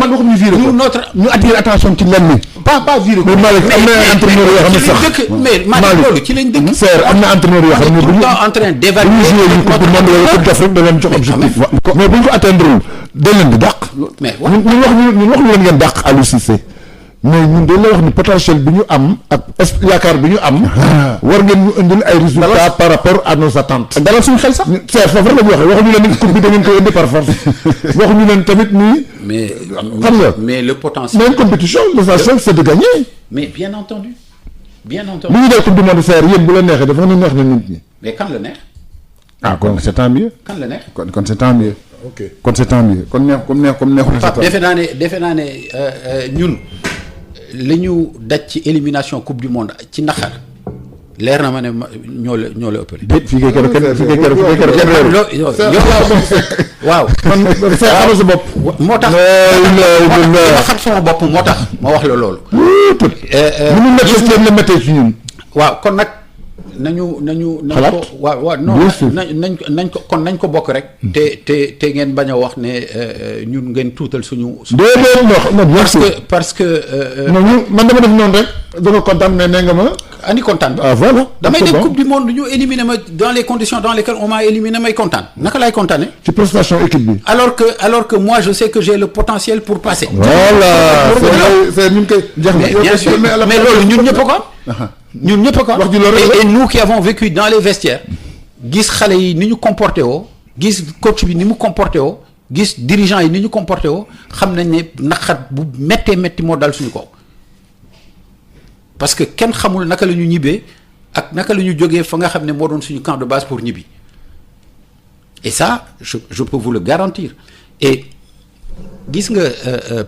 Nous attirer attention ci lenn pas virer. Mais Malick am na entraîneur yoo xam ne sax mais Malick loolu ci lañ dëkk. Serre am na entraîneur yoo xam ne bu ñu en train d'évaluer notre Coupe d'Afrique da leen jox objectif. Mais bu ñu ko atteindre dañ leen di dàq. Mais ñun wax ñu leen ngeen dàq Aliou Cissé. mais ñun dañ la wax ni potentiel bi ñu am ak yaakaar bi ñu am. war ngeen ñu indil ay résultats par rapport à nos attentes. dalal suñu xel sax. c'est foofu rek la ñu waxee waxuñu leen ni coupe bi da ngeen koy indi par force waxuñu leen tamit nii. mais xam nga mais le potentiel. mais une compétition l'essentiel c'est de gagner. mais bien entendu. bu ñu dee coupe du monde faire yéen bu la neexee dafa neex na nit ñi. mais kan la neex. kon c'est tant mieux. kan la neex. kon c'est tant mieux. ok kon c'est tant mieux kon neexul. Pape defe naa ne ñun. li ñu daj ci élimination coupe du monde ci naxar leer na ma ne ñoo la ëppale. déet fii kay keroog waaw. man xamal sa bopp. moo tax ma xam sama bopp moo tax ma wax la loolu. mënu métti leen la méttee ci ñun. waaw kon nag nañu ko waaw non nañ ko bokk rek. te ngeen bañ a wax ne ñun ngeen tuutal suñu. déedéet parce que. non man dama def noonu rek dama kontaan mais nee nga ma. andi kontaan bi. Voilà. damay dem coupe du monde ñu éliminé ma dans les conditions dans lesquelles on m'a éliminé may kontaan naka laay kontaanee. ci prestation équipe bi. alors que moi je sais que j'ai le potentiel pour passer. voilà c'est ñun koy. bien sûr mais loolu ñun ñëpp ko am. ñun ñëpp ko am. et nous qui avons vécu dans les vestiaires gis xale yi ni ñu comporté woo gis coach bi ni mu comporté woo gis dirigeant yi ni ñu comporté woo xam nañ ne naqar bu métti moo dal suñu kaw. parce que kenn xamul naka la ñu ñibbee ak naka la ñu jógee fa nga xam ne moo doon suñu camp de base pour ñibbi et ça je peux vous le garantir et gis nga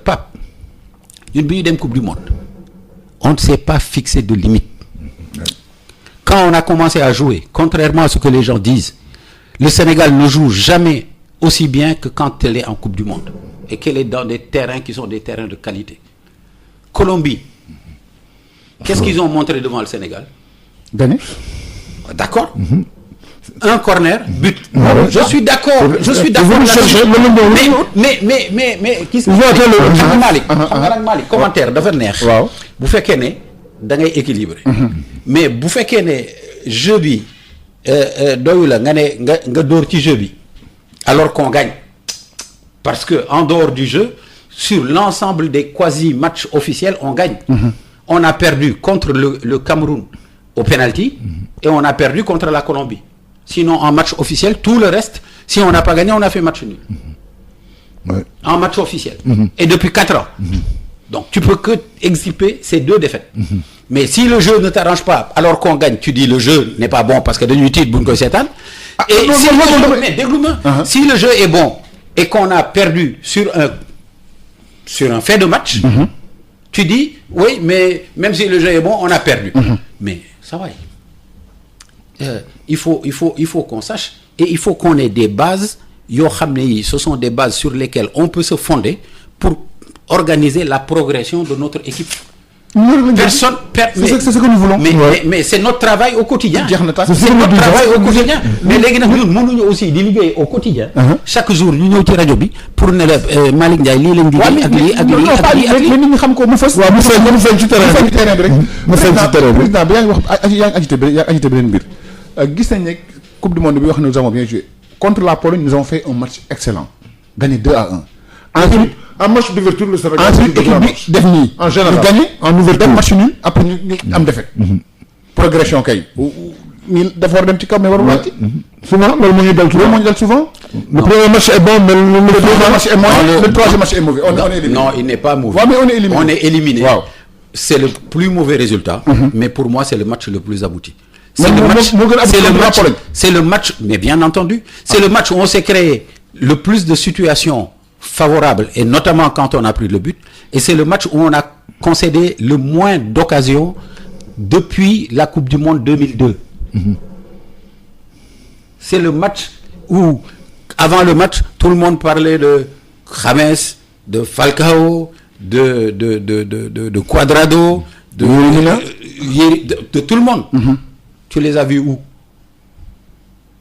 Pape ñun bi ñu dem coupe du monde on ne s'est pas fixé de limite. Quand on a commencé à jouer, contrairement à ce que les gens disent, le Sénégal ne joue jamais aussi bien que quand elle est en coupe du monde et qu'elle est dans des terrains qui sont des terrains de qualité. Colombie. Qu'est-ce qu'ils ont montré devant le Sénégal? Gagné. D'accord. Un corner, but. Je suis d'accord. Mais qu'est-ce que Malick commentaire dafa neex. waaw bu fekkee ne da ngay équilibré. mais bu fekkee ne jeu bi doyu la nga dóor ci jeu bi alors qu'on gagne parce que en dehors du jeu sur l'ensemble des quasi matchs officiels on gagne. On a perdu contre le Cameroun au penalty et on a perdu contre la Colombie. Sinon en match officiel tout le reste si on n'a pas gagné on a fait match nul. En match officiel. Et depuis 4 ans. Donc tu peux que exciper ces 2 défaites. Mais si le jeu ne t'arrange pas alors qu'on gagne, tu dis le jeu n'est pas bon parce que dañuy tiit buñ koy seetaan. Et si le jeu est bon et qu'on a perdu sur un fait de match, tu dis oui, mais même si le jeu est bon, on a perdu. Mais ça va. Il faut qu'on sache et il faut qu'on ait des bases. Ce sont des bases sur lesquelles on peut se fonder pour organiser la progression de notre équipe. Personne. C'est ce que nous voulons. Mais c'est notre travail au quotidien. C'est notre travail au quotidien. Mais léegi nag ñun mënuñu aussi di liggéey au quotidien. Chaque jour ñu ñëw ci rajo bi pour ne la Malick Ndiaye lii lañ liggéey ak lii ak lii ak lii ak lii. mais nit ñi xam ko mu fës. waaw mu feeñ ci terrain bi rek. mu feeñ ci terrain bi président bi yaa ngi wax yaa ngi agité beneen mbir. Gis nañ ne coupe du monde bi wax ne nous avons bien joué contre la Pologne nous avons fait un match excellent gagné 2-1. Ensuite en match d'ouverture le Sénégal. ensuite équipe bi def nii. en général ñu gagné en ouverture def match nul après ñu am défaite. progression kay. ñi dafa war dem ci kaw mais warul wàcc. souvent loolu moo ñu dal souvent. Le premier match est bon mais le deuxième match est moyen. Le troisième match est mauvais. On est éliminé. Non, il n'est pas mauvais. Ouais, mais on est éliminé. Wow. C'est le plus mauvais résultat. Mais pour moi, c'est le match le plus abouti. C'est le match, mais bien entendu, c'est le match où on s'est créé le plus de situations favorables, et notamment quand on a pris le but, et c'est le match où on a concédé le moins d'occasions depuis la Coupe du Monde 2002. C'est le match où, avant le match, tout le monde parlait de James, de Falcao, de Cuadrado, de tout le monde. Tu les as vus où?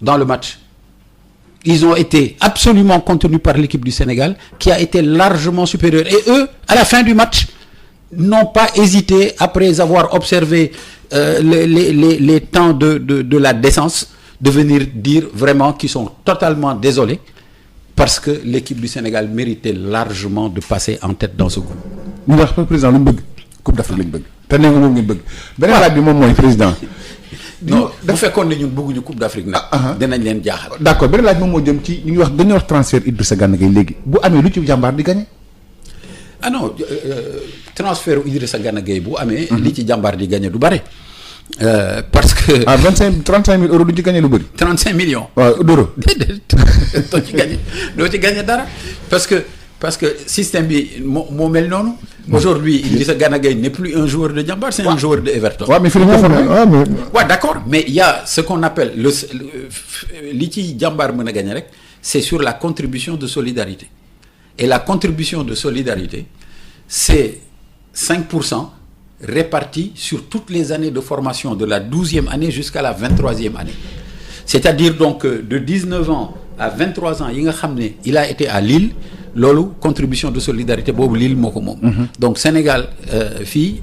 Dans le match. Ils ont été absolument contenus par l'équipe du Sénégal, qui a été largement supérieure. Et eux, à la fin du match, n'ont pas hésité, après avoir observé les temps de la décence, de venir dire vraiment qu'ils sont totalement désolés, parce que l'équipe du Sénégal méritait largement de passer en tête dans ce groupe. ñu wax président lu mu bëgg Coupe d'Afrique lañ bëgg te nee nga moom ngeen bëgg beneen laaj bi moom mooy président. non bu fekkoon ne ñun bëgguñu Coupe d'Afrique nag. dinañ leen jaaxal. d'accord beneen laaj moom moo jëm ci ñu ngi wax dañuy wax transfert Idrissa Gana Gueye léegi bu amee lu ci jàmbaar di gagné. ah non transfert Idrissa Gana Gueye bu amee. li ci jàmbaar di gagné du bare. Parce que. 35 000 euros du ci gagné lu bëri. 35 millions. waaw d'euros. déedéet doo ci gagné dara parce que système bi moo mel noonu. Aujourd'hui Idrissa Gana Gueye n'est plus un joueur de Jambar, c'est un joueur de Everton. Ouais, mais ouais, d'accord, mais il y a ce qu'on appelle li ci Jambar mën a gagner rek, c'est sur la contribution de solidarité. Et la contribution de solidarité, c'est 5% répartis sur toutes les années de formation de la 12e année jusqu'à la 23e année. C'est-à-dire donc de 19 ans à 23 ans yi nga xam ne il a été à Lille, loolu contribution de solidarité boobu Lille moo ko moom. Donc Sénégal fii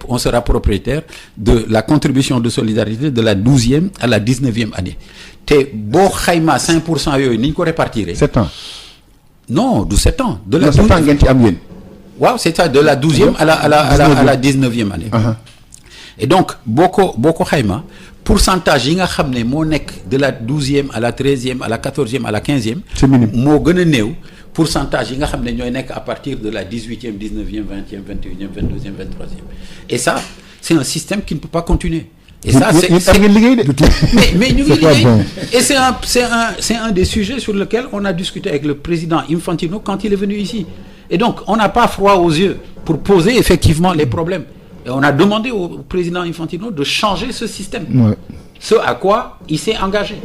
on sera propriétaire de la contribution de solidarité de la 12e à la 19e année te boo xaymaa 5% yooyu ni ñu ko répartir. 7 ans. Non du 7 ans. de la 7 ans ngeen ci am yéen. waaw c'est ça, de la 12e à la 19e année. Et donc boo ko xaymaa pourcentage yi nga xam ne moo nekk de la 12e à la 13e à la 14e à la 15e. c'est minime. moo gën a néew pourcentage yi nga xam ne ñooy nekk à partir de la 18e 19e 20e 21e 22e 23e. Et ça c'est un système qui ne peut pas continuer. Et ça c'est mais ñu ngi liggéey. Et c'est un des sujets sur lesquels on a discuté avec le président Infantino quand il est venu ici. Et donc on n'a pas froid aux yeux pour poser effectivement les problèmes. Et on a demandé au président Infantino de changer ce système. Ouais. Ce à quoi il s'est engagé.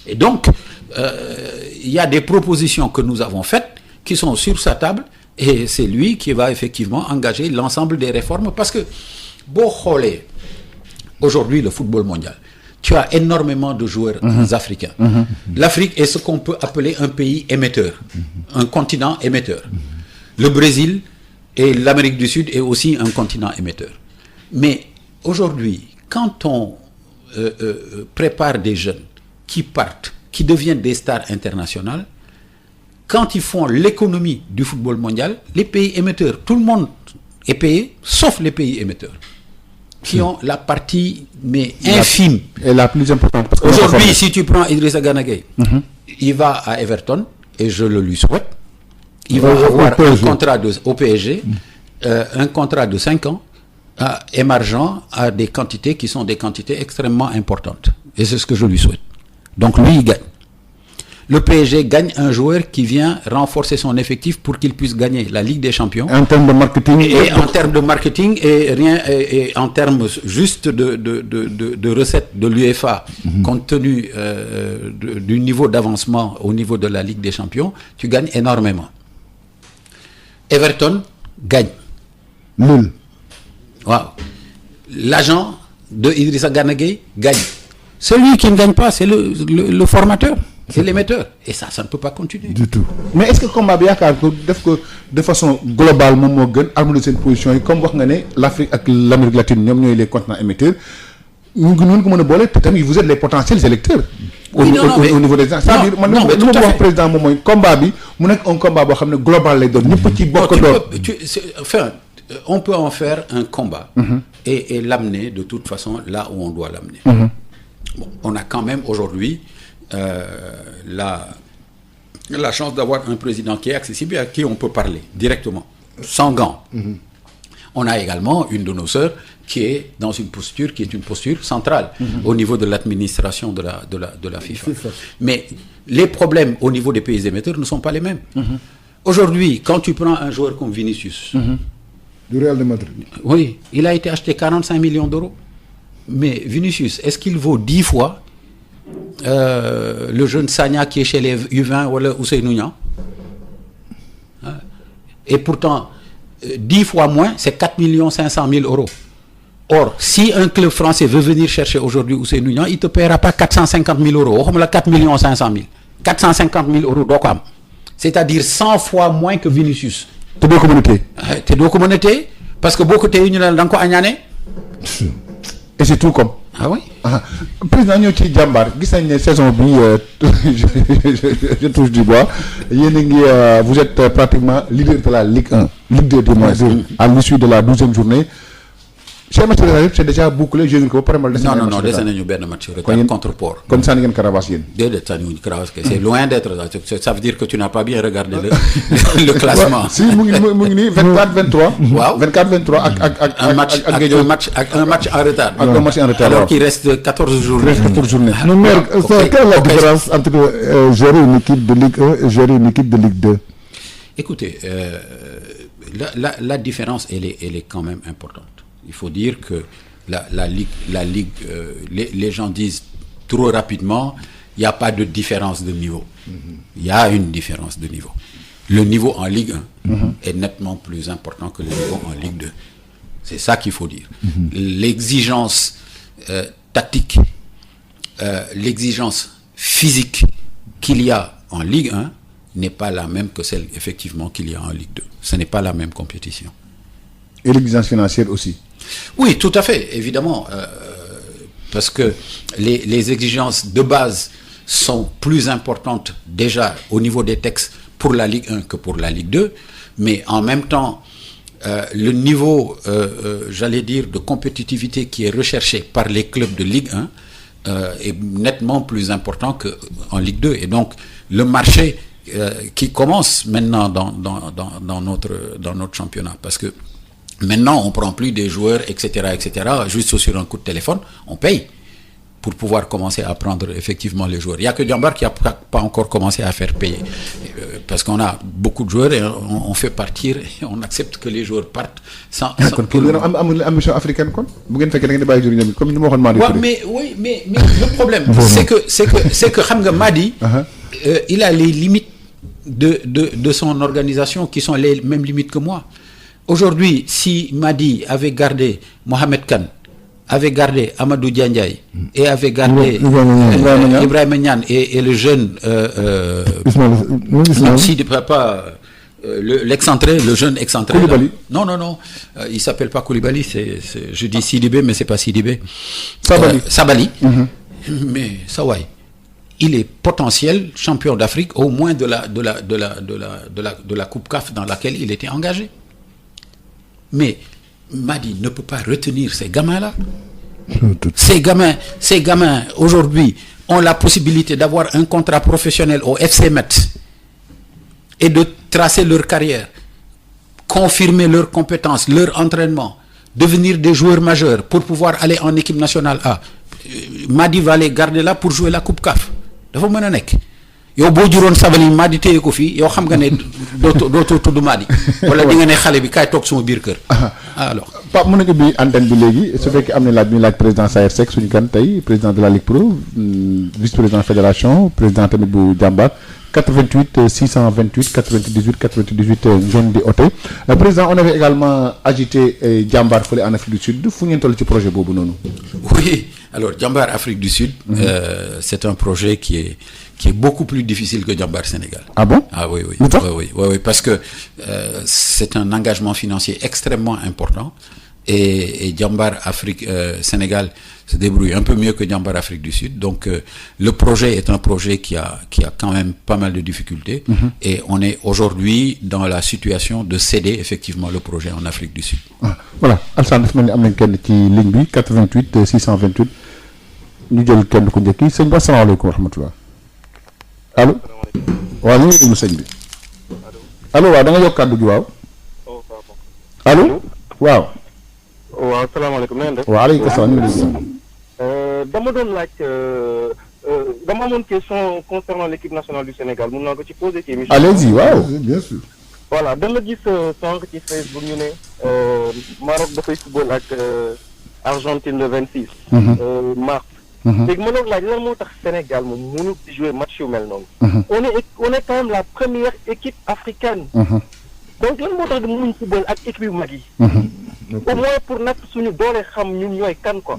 Et donc, il y a des propositions que nous avons faites qui sont sur sa table et c'est lui qui va effectivement engager l'ensemble des réformes parce que, boo xoolee aujourd'hui le football mondial, tu as énormément de joueurs africains. L'Afrique est ce qu'on peut appeler un pays émetteur, un continent émetteur. Le Brésil et l'Amérique du Sud est aussi un continent émetteur. Mais aujourd'hui, quand on prépare des jeunes qui partent, qui deviennent des stars internationales, quand ils font l'économie du football mondial, les pays émetteurs, tout le monde est payé, sauf les pays émetteurs, qui ont la partie mais infime. Et la plus importante. Parce que aujourd'hui, si tu prends Idrissa Gana Gueye, il va à Everton, et je le lui souhaite. il va avoir un contrat au PSG, un contrat de 5 ans, émergent à des quantités qui sont des quantités extrêmement importantes. Et c'est ce que je lui souhaite. Donc lui, il gagne. Le PSG gagne un joueur qui vient renforcer son effectif pour qu'il puisse gagner la Ligue des Champions. En termes de marketing. Et en termes de marketing et en termes juste de recettes de l'UEFA, compte tenu du niveau d'avancement au niveau de la Ligue des Champions, tu gagnes énormément. Everton gagne. Nul. Wow. L'agent de Idrissa Gana Gueye gagne. Celui qui ne gagne pas, c'est le formateur. C'est l'émetteur. Et ça ne peut pas continuer. Du tout. mais est-ce que combat bi yaakaar ko def ko de façon globale moom moo gën harmoniser seen position yi comme wax nga ne l'Afrique ak l'Amérique latine ñoom ñooy les continents émetteurs ñu ngi noonu ko mën a boole te tamit vous êtes les potentiels électeurs. au niveau des gens. c'est-à-dire man li ma ko wax président moom mooy combat bi mu nekk un combat boo xam ne global lay doon ñëpp ci bokk doon. Enfin, on peut en faire un combat et l'amener de toute façon là où on doit l'amener. Bon, on a quand même aujourd'hui la chance d'avoir un président qui est accessible et à qui on peut parler directement, sans gants. On a également une de nos sœurs qui est dans une posture qui est une posture centrale au niveau de l'administration de la FIFA. Mais les problèmes au niveau des pays émetteurs ne sont pas les mêmes. Aujourd'hui, quand tu prends un joueur comme Vinicius, du Real de Madrid. Oui, il a été acheté 45 millions d'euros. Mais Vinicius, est-ce qu'il vaut 10 fois le jeune Sagna qui est chez les U20 ou le Ousseynou Niang? Et pourtant, 10 fois moins, c'est 4 500 000 euros. Or, si un club français veut venir chercher aujourd'hui Ousseynou Niang, il ne te paiera pas 450 000 euros. Comme 4 500 000. 450 000 euros, donc, c'est-à-dire 100 fois moins que Vinicius. te doo ko mën a téye. te doo ko mën a téye parce que boo ko téye ñu ne da nga ko añaane. et c'est tout comme. ah oui. président ñëw ci jàmbaar gis nañ ne saison bi je touche du bois yéen a ngi vous êtes pratiquement leader de la Ligue 1 Ligue 2 du moins à l'issue de la 12e journée. seen match retard c'est déjà bouclé joué ngeen ko ba pare mal. non dese nañu benn match retard contre Port. kon sànni ngeen Caravas yéen. déedéet sànniwuñu Caravas kay c'est loin d'être là ça veut dire que tu n'as pas bien regardé le classement. si mu ngi nii 24-23. waaw 24-23 ak un match en retard. ak un match en retard alors qu'il reste 14 journées. Non, mais quelle est la différence entre gérer une équipe de Ligue 1 et gérer une équipe de Ligue 2? Écoutez, la différence elle est quand même importante. Il faut dire que la Ligue, les gens disent trop rapidement, il n'y a pas de différence de niveau. Il y a une différence de niveau. Le niveau en Ligue 1 est nettement plus important que le niveau en Ligue 2. C'est ça qu'il faut dire. L'exigence tactique, l'exigence physique qu'il y a en Ligue 1 n'est pas la même que celle effectivement qu'il y a en Ligue 2. Ce n'est pas la même compétition. Et l'exigence financière aussi. Oui, tout à fait, évidemment, parce que les exigences de base sont plus importantes déjà au niveau des textes pour la Ligue 1 que pour la Ligue 2, mais en même temps, le niveau, j'allais dire, de compétitivité qui est recherché par les clubs de Ligue 1 est nettement plus important qu'en Ligue 2. Et donc, le marché qui commence maintenant dans notre championnat, parce que maintenant, on prend plus des joueurs, etc., juste sur un coup de téléphone, on paye pour pouvoir commencer à prendre effectivement les joueurs. Il n'y a que Diambar qui n'a pas encore commencé à faire payer. Parce qu'on a beaucoup de joueurs et on fait partir et on accepte que les joueurs partent sans pour ambition africaine comme mais le problème c'est que xam nga Madi il a les limites de son organisation qui sont les mêmes limites que moi. Aujourd'hui, si Madi avait gardé Mohamed Khan, avait gardé Amadou Diandiaye et avait gardé Ibrahima Niane et le jeune l'excentré, le jeune excentré. Koulibaly. Non, il s'appelle pas Koulibaly, je dis Sidibé mais c'est pas Sidibé. Sabali. Mais Sawai, il est potentiel champion d'Afrique au moins de la Coupe CAF dans laquelle il était engagé. Mais Madi ne peut pas retenir ces gamins-là. Ces gamins, aujourd'hui, ont la possibilité d'avoir un contrat professionnel au FC Metz et de tracer leur carrière, confirmer leurs compétences, leur entraînement, devenir des joueurs majeurs pour pouvoir aller en équipe nationale A. Madi va les garder là pour jouer la Coupe CAF dafa mën a nekk yow boo juróon Sabaly Madi téye ko fii yow xam nga ne dootoo tudd Madi wala di nga ne xale bi kaay toog suma biir kër. Alors Pape mën na ko bi antenne bi léegi su fekkee am na laaj bi ñu laaj président Saër Seck suñu gan tey président de la Ligue Pro vice président fédération président tamit bu Jambar 88 628 98 98 ngeen di oote président on avait également agité Jambar fële en Afrique du Sud fu ngeen toll ci projet boobu noonu. Oui, alors Jambar Afrique du Sud. C'est un projet qui est beaucoup plus difficile que Jambar Sénégal. Ah bon? Ah oui, oui. Oui, parce que c'est un engagement financier extrêmement important et Jambar Afrique Sénégal se débrouille un peu mieux que Jambar Afrique du Sud. Donc le projet est un projet qui a quand même pas mal de difficultés et on est aujourd'hui dans la situation de céder effectivement le projet en Afrique du Sud. Voilà, Alassane dafa mel ni am nañ kenn ci ligne bi 88 628 ñu jël kenn ku njëkk yi sëñ bi asalaamaaleykum wa rahmatulah. allo waaw ñu ngi déglu sëñ bi allo waaw da nga yokk kàddu gi waaw allo waaw. waaw salaamaaleykum na ngeen def. waaleykum salaam ñu ngi déglu. dama doon laaj dama amoon question concernant l'équipe nationale du Sénégal mun naa ko ci poser ci émission. allez-y waaw. bien sûr. voilà dama gis sànq ci Facebook ñu ne Maroc dafay football ak Argentine le 26. mars. léegi ma doon laaj lan moo tax Sénégal moom mënu di jouer match yu mel noonu. on est quand même la première équipe africaine. donc lan moo tax mënuñ football ak équipe yu mag yi. au moins pour natt suñu doole xam ñun ñooy kan quoi.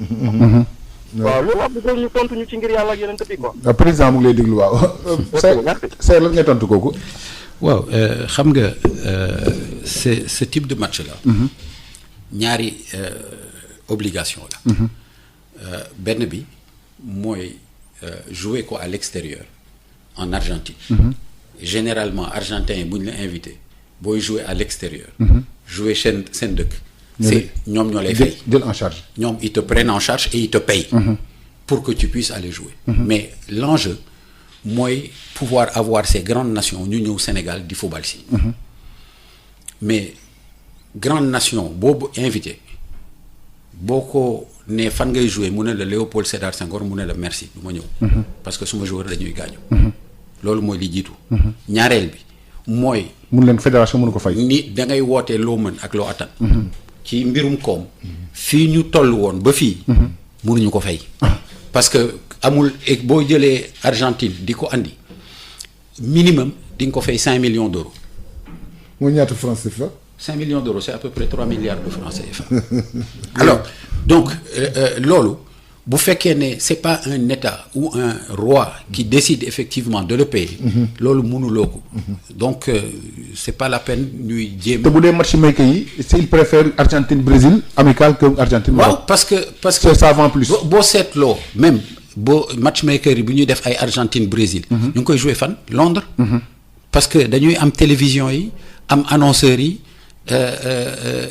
waaw loolu wax dëgg ñu tontu ñu ci ngir yàlla ak yeneen tëb yi quoi. président mu ngi lay déglu waaw. Seydou lan ngay tontu kooku. waaw xam nga c'est ce type de match là. ñaari obligation la. benn bi mooy jouer ko à l'extérieur en Argentine. Généralement argentin yi bu ñu la invité booy jouer à l'extérieur. jouer seen dëkk. c'est ñoom ñoo lay fay. jël en charge. ñoom ils te prennent en charge et ils te payent. pour que tu puisses aller jouer. Mais l'enjeu mooy pouvoir avoir ces grandes nations ñu ñëw Sénégal di football si. mais grande nation boobu invité boo ko ne fan ngay jouer mu ne la Léopold Sédar Senghor mu ne la merci du ma ñëw. parce que suma joueur dañuy gaañu. loolu mooy li jiitu. ñaareel bi mooy. mun leen fédération mënu ko fay. ni da ngay wootee loo mën ak loo attan. ci mbirum koom. fii ñu toll woon ba fii. mënuñu ko fay. parce que amul boo jëlee Argentine di ko andi minimum di nga ko fay 5 millions d'euros. mooy ñaata francs CFA. 5 millions d'euros c'est à peu près 3 milliards de francs CFA. alors donc loolu bu fekkee ne c'est pas un État ou un roi qui décide effectivement de le payer. loolu mënuloo ko. donc c'est pas la peine ñuy jéem. te bu dee matchmaker yi s'il préfère Argentine Brésil amical que Argentine Maroc. waaw parce que ça va en plus. boo seetloo même boo matchmaker yi bu ñuy def ay Argentine Brésil. ñu ngi koy jouer fan Londres. parce que dañuy am télévision yi am annonceurs yi.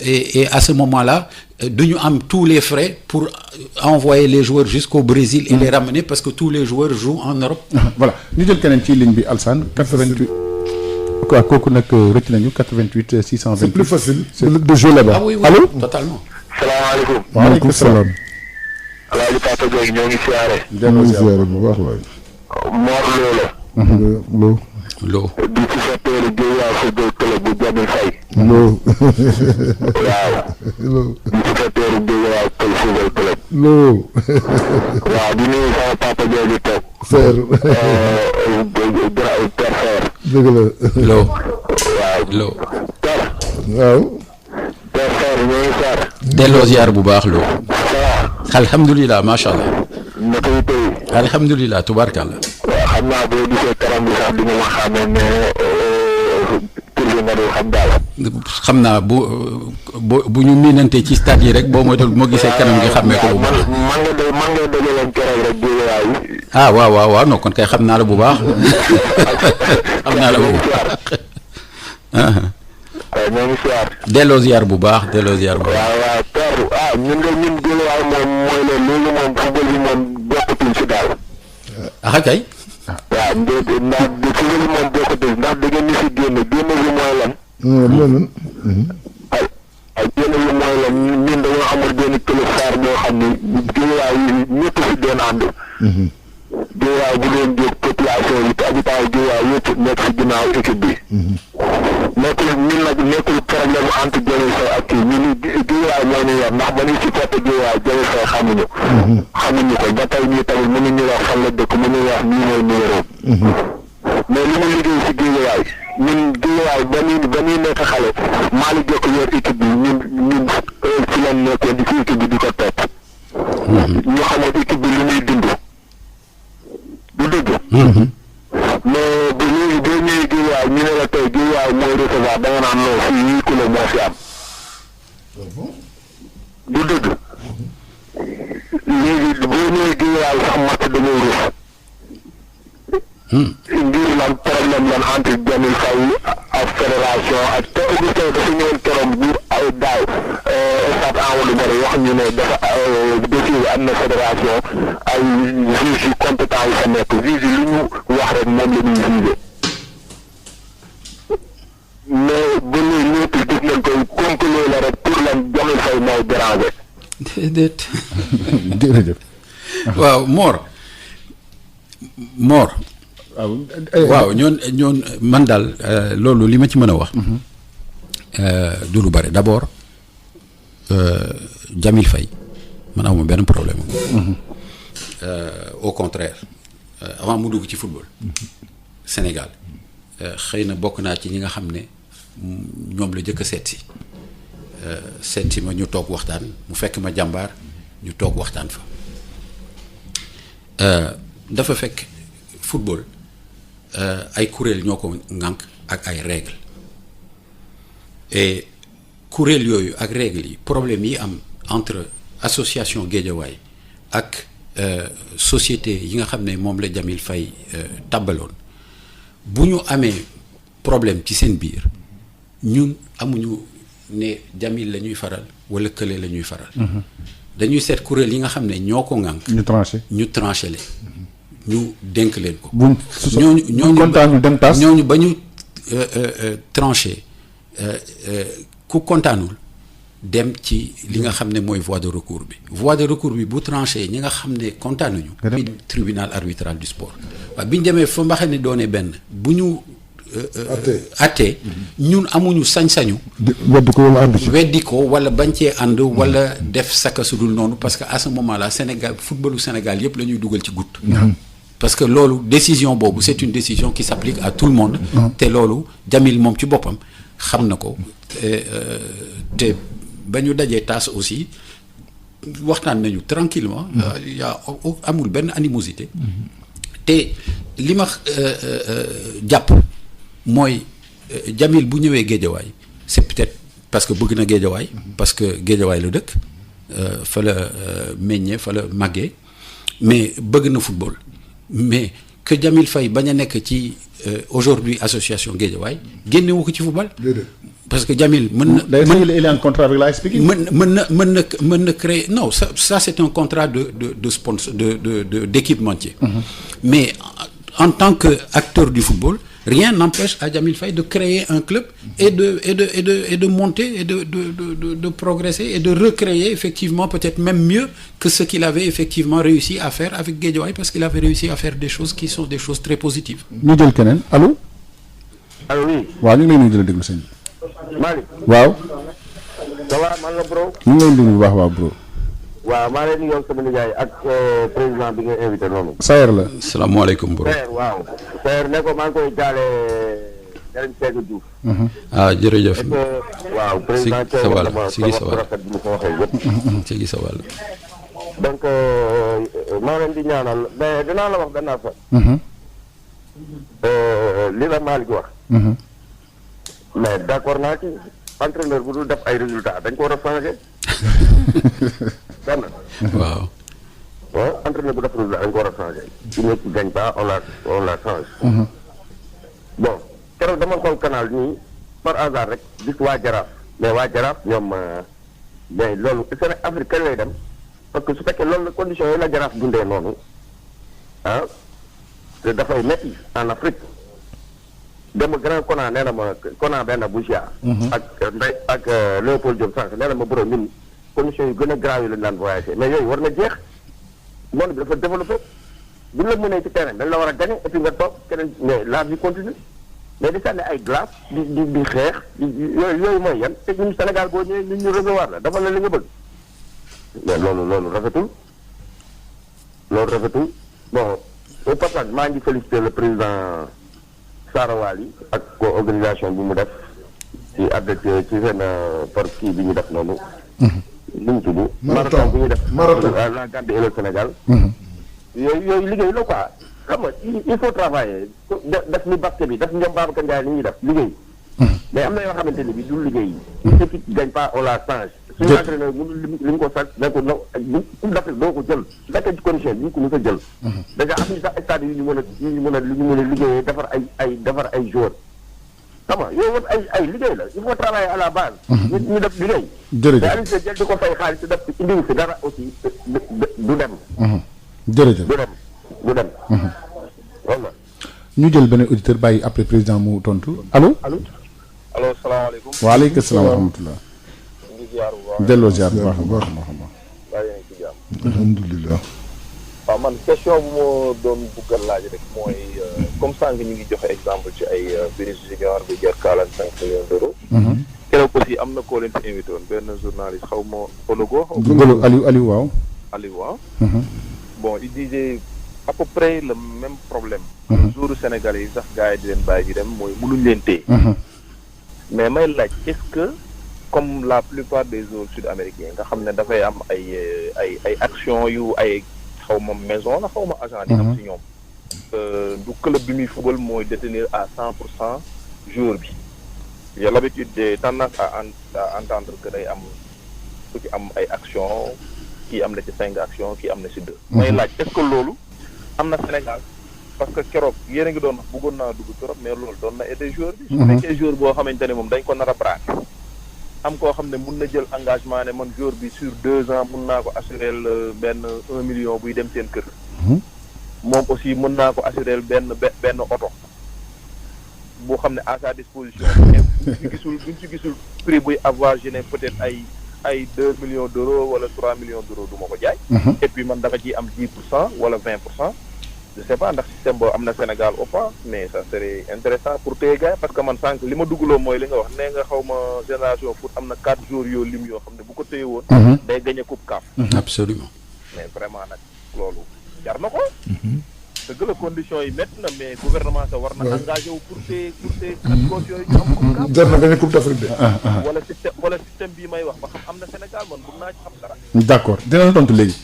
Et à ce moment-là duñu am tous les frais pour envoyer les joueurs jusqu'au Brésil et les ramener parce que tous les joueurs jouent en Europe. voilà ñu jël keneen ci ligne bi Alassane 88. quoi kooku nag rëcc nañu 88 628. c'est plus facile de jouer là-bas. ah oui oui allô totalement. salaamaaleykum. waaleykum salaam. Alaaji Papa Gueye ñoo ngi siyaare. ñoo ngi siyaare bu baax waay. Mor Lo la. Lo. di ci sa teelu Guédiawaye football club bu Jamil Faye. Lo. waaw. Lo. di ci sa teelu Guédiawaye football club. Lo. waaw di nuyu sama papa Gueye di toog. Seer. Père Seer. dëgg la. Lo. waaw. Lo. Père. waaw. Père Seer ñoo ngi siyaare. delloo ziar bu baax Lo. ça alhamdulilah macha allah. va. naka yi tey. alhamdulilah tubaarkàlla. waaw xam naa boo gisee kanam bi sax di nga ma xamee ne tur bi nga doon xam daal. xam naa bu ñu miinante ci stade yi rek boo moytuwul moo gisee kanam gi xàmmee ko bu baax. man nga dajaloon keroog rek Guédiawaye yi. ah waaw non kon kay xam naa la bu baax. xam naa la bu baax. waaw ñoo ngi siyaar. delloo ziar bu baax. waaw Père ñun Guédiawaye moom mooy loolu moom football bi moom bokkatuñ si daal. ah kay. waaw ndax football bi moom bokkatuñ ndax da ngeen ñu si génn bi mooy lan. loolu. ay génn bi mooy lan ñun dañoo amoon benn club phare boo xam ne Guédiawaye yi ñëpp si doon ànd. Guédiawaye bu doon jóg population yi te habitants yi Guédiawaye yëpp nekk si ginnaaw équipe bi. nekkul ñun nag nekkul problème entre Jami Faye ak kii ñun Guédiawaye moo ñu yor ndax ba ñuy supporté Guédiawaye Jami Faye xamuñu ko ba tey ñii tamit mënuñu wax fan la dëkk mënuñu wax nii mooy numéro. mais li mu liggéey si Guédiawaye ñun Guédiawaye ba ñuy nekk xale Malick Gakou yor équipe bi ñun si lañ nekkoon di si équipe bi di ko topp. ñu xamoon équipe bi li muy dund. du dëgg. mais bu léegi boo ñëwee Guédiawaye ñu ne la tey Guédiawaye mooy recevoir da nga naan non fii yii ku la moo fi am. du dëgg. léegi boo ñëwee Guédiawaye sax match dañoo rus. ngir lan problème lan entre Jami Faye ak fédération ak te Augustin dafa ñëwoon keroog biir ay daaw stade Amadou Barry wax ñu ne dafa dossier bi am na fédération ay juges yu compétent yi fa nekk juges yi lu ñu wax rek moom la ñuy jugé mais ba léegi ñëpp gis nañ ko complot la rek pour lan Jami Faye mooy déranger. déedéet. jërëjëf. waaw Mor. waaw ñoon man daal loolu li ma ci mën a wax. du lu bare d'abord Jamil Faye man amuma benn problème. au contraire avant mu dugg ci football. Sénégal xëy na bokk naa ci ñi nga xam ne ñoom la jëkk a seet si ma ñu toog waxtaan mu fekk ma jàmbaar ñu toog waxtaan fa. dafa fekk football. ay kuréel ñoo ko ŋànk ak ay règles et kuréel yooyu ak règles yi problème yi am entre association Guédiawaye ak société yi nga xam ne moom la Jamil Faye tàbbaloon bu ñu amee problème ci seen biir ñun amuñu ne Jamil la ñuy faral wala kële la ñuy faral. dañuy seet kuréel yi nga xam ne ñoo ko ŋànk. ñu tranché leen. ñu dénk leen ko. ñooñu ba ñu tranché ku kontaanul dem ci li nga xam ne mooy voie de recours bi. voie de recours bi bu tranché ñi nga xam ne kontaanuñu. tribunal arbitral du sport. waaw bi ñu demee fa mbaxe ne doone benn bu ñu. attee ñun amuñu sañ-sañu. weddi ko wala bañ cee ànd wala def saka sudul noonu parce que à ce moment là Sénégal footballu Sénégal yëpp la ñuy dugal ci goutte. parce que loolu décision boobu c'est une décision qui s'applique à tout le monde. te loolu Jamil moom ci boppam xam na ko te ba ñu dajee taas aussi waxtaan nañu tranquillement yaa amul benn animosité. te li ma jàpp mooy Jamil bu ñëwee Guédiawaye c'est peut-être parce que bëgg na Guédiawaye parce que Guédiawaye la dëkk fa la meññee fa la màggee mais bëgg na football. mais que Jamil Faye bañ a nekk ci aujourd'hui association Guédiawaye génnewu ko ci football. parce que Jamil mën na. il est en contrat avec l'AS Pikine. mën na créer non ça c'est un contrat de sponsor d'équipementier. mais en tant que acteur du football rien n'empêche à Jamil Faye de créer un club et de monter et de progresser et de recréer effectivement peut-être même mieux que ce qu'il avait effectivement réussi à faire avec Guédiawaye parce qu'il avait réussi à faire des choses qui sont des choses très positives. ñu jël keneen allo. allo oui. waaw ñu ngi lay nuyu di la déglu sëñ bi. Malick. waaw. ça va man la bro. ñu ngi lay nuyu bu baax waaw bro. waaw maa leen yoon sama nijaay ak président bi nga invité noonu. Sayer la. salaamaaleykum bro. Sayer waaw. Sayer ne ko maa ngi koy jaale Serigne Seydou Diouf. ah jërëjëf. waaw président si sa wàll si sa wàll rafet bi mu ko waxee yëpp. si sa wàll. donc maa leen di ñaanal mais dinaa la wax benn affaire. li la Malick wax. mais d'accord naa ci entraîneur bu dul def ay résultats dañ ko war a changer. benn. waaw. waaw entraîneur bu def résultat dañ ko war a changer. su nekk gagne pas on la change. bon keroog dama xool canal nii par hasard rek gis waa Jaraaf mais waa Jaraaf ñoom mais loolu seen Afrique kañ lay dem parce que su fekkee loolu la condition yooyu la Jaraaf dundee noonu ah te dafay metti en Afrique dem grand Kona nee na ma Kona benn Bouchia. ak Léopold Diop sànq nee na ma bro ñun conditions yu gën a grave yi lañ daan voyagé mais yooyu war na jeex monde bi dafa développé bu ñu la mënee ci terrain dañ la war a gagné et puis nga toog keneen mais la vie continue mais di sànni ay glace di xeex yooyu mooy yan te ñun Sénégal boo ñëwee ñun ñu recevoir la dafa la li nga bëgg mais loolu rafetul bon au passage maa ngi féliciter le président Sarawali ak organisation bi mu def ci avec ci seen par kii bi ñu def noonu. nu mu tudd. marathon bi ñu def. marathon la Gambie et le Sénégal. yooyu liggéey la quoi xam nga il faut travailler def ni basket bi def ñoom Babacar Ndiaye li ñuy def liggéey. mais am na yoo xamante ni bi du liggéey. une équipe gagne pas au la change. suñu entraîneur mënul li ñu ko sax ne ko no coupe d'Afrique doo ko jël su fekkee ci condition bi ñu ko mos a jël. déjà am ñu sax stade yu ñu mën a liggéeyee defar ay joueurs. xam nga yooyu yëpp ay liggéey la il faut travailler à la base. ñu def liggéey. jërëjëf mais Aliou Cissé jël di ko fay xaalis def indiwu fi dara aussi du dem. jërëjëf du dem. voilà. ñu jël beneen auditeur bàyyi après président mu tontu allo. allo salaamaaleykum. waaleykum salaam wa rahmatulah. ñu ngi ziar bu baax. delloo ziar bu baax a baax. waaw yéen a ngi ci jàmm. alhamdulilah. waaw man question bu ma doon buggal laaj rek mooy comme sànq ñu ngi joxe exemple ci ay Vinicius Junior bi jar 45 millions d'euros. keroog aussi am na koo leen fi invité woon benn journaliste xaw ma Ologo. Aliou waaw. Bon il disait à peu près le même problème. jour Sénégalais yi sax gars yi di leen bàyyi ñu dem mooy mënuñ leen téye. mais may laaj est-ce que comme la plupart des joueurs sud-américains nga xam ne dafay am ay actions yu ay xaw ma maison la xaw ma agent di am si ñoom. du club bi muy football mooy détenir à 100% joueur bi. j'ai l'habitude de tendance à entendre que day am ku ci am ay actions kii am na ci 5 actions kii am na ci 2. may laaj est-ce que loolu am na Sénégal parce que keroog yéen a ngi doon wax bëggoon naa dugg trop mais loolu doon na aider joueur bi. su fekkee joueur boo xamante ne moom dañ ko nar a braquer am koo xam ne mun na jël engagement ne man joueur bi sur 2 ans mun naa ko assurer benn 1 million buy dem seen kër. moom aussi mën naa ko assurer benn oto boo xam ne à sa disposition. buñ ci gisul prix buy avoir géné peut-être ay 2 millions d'euros wala 3 millions d'euros du ma ko jaay. et puis man dama ciy am 10% wala 20%. je sais pas ndax système boobu am na Sénégal ou pas mais ça serait intéressant pour téye gars parce que man sànq li ma duggloo mooy li nga wax nee nga xaw ma génération foot am na 4 jours yoo lim yoo xam ne bu ko téye woon. day gagné coupe CAF. absolument. mais vraiment nag loolu jar na ko. dëgg la conditions yi métti na mais gouvernement sa war na engagé wu pour téye 4 jours yooyu ñu am coupe CAF. jar na gagné coupe d'Afrique de. wala système bii may wax ba xam am na Sénégal man bëgg naa ci xam dara. d'accord dina la tontu léegi.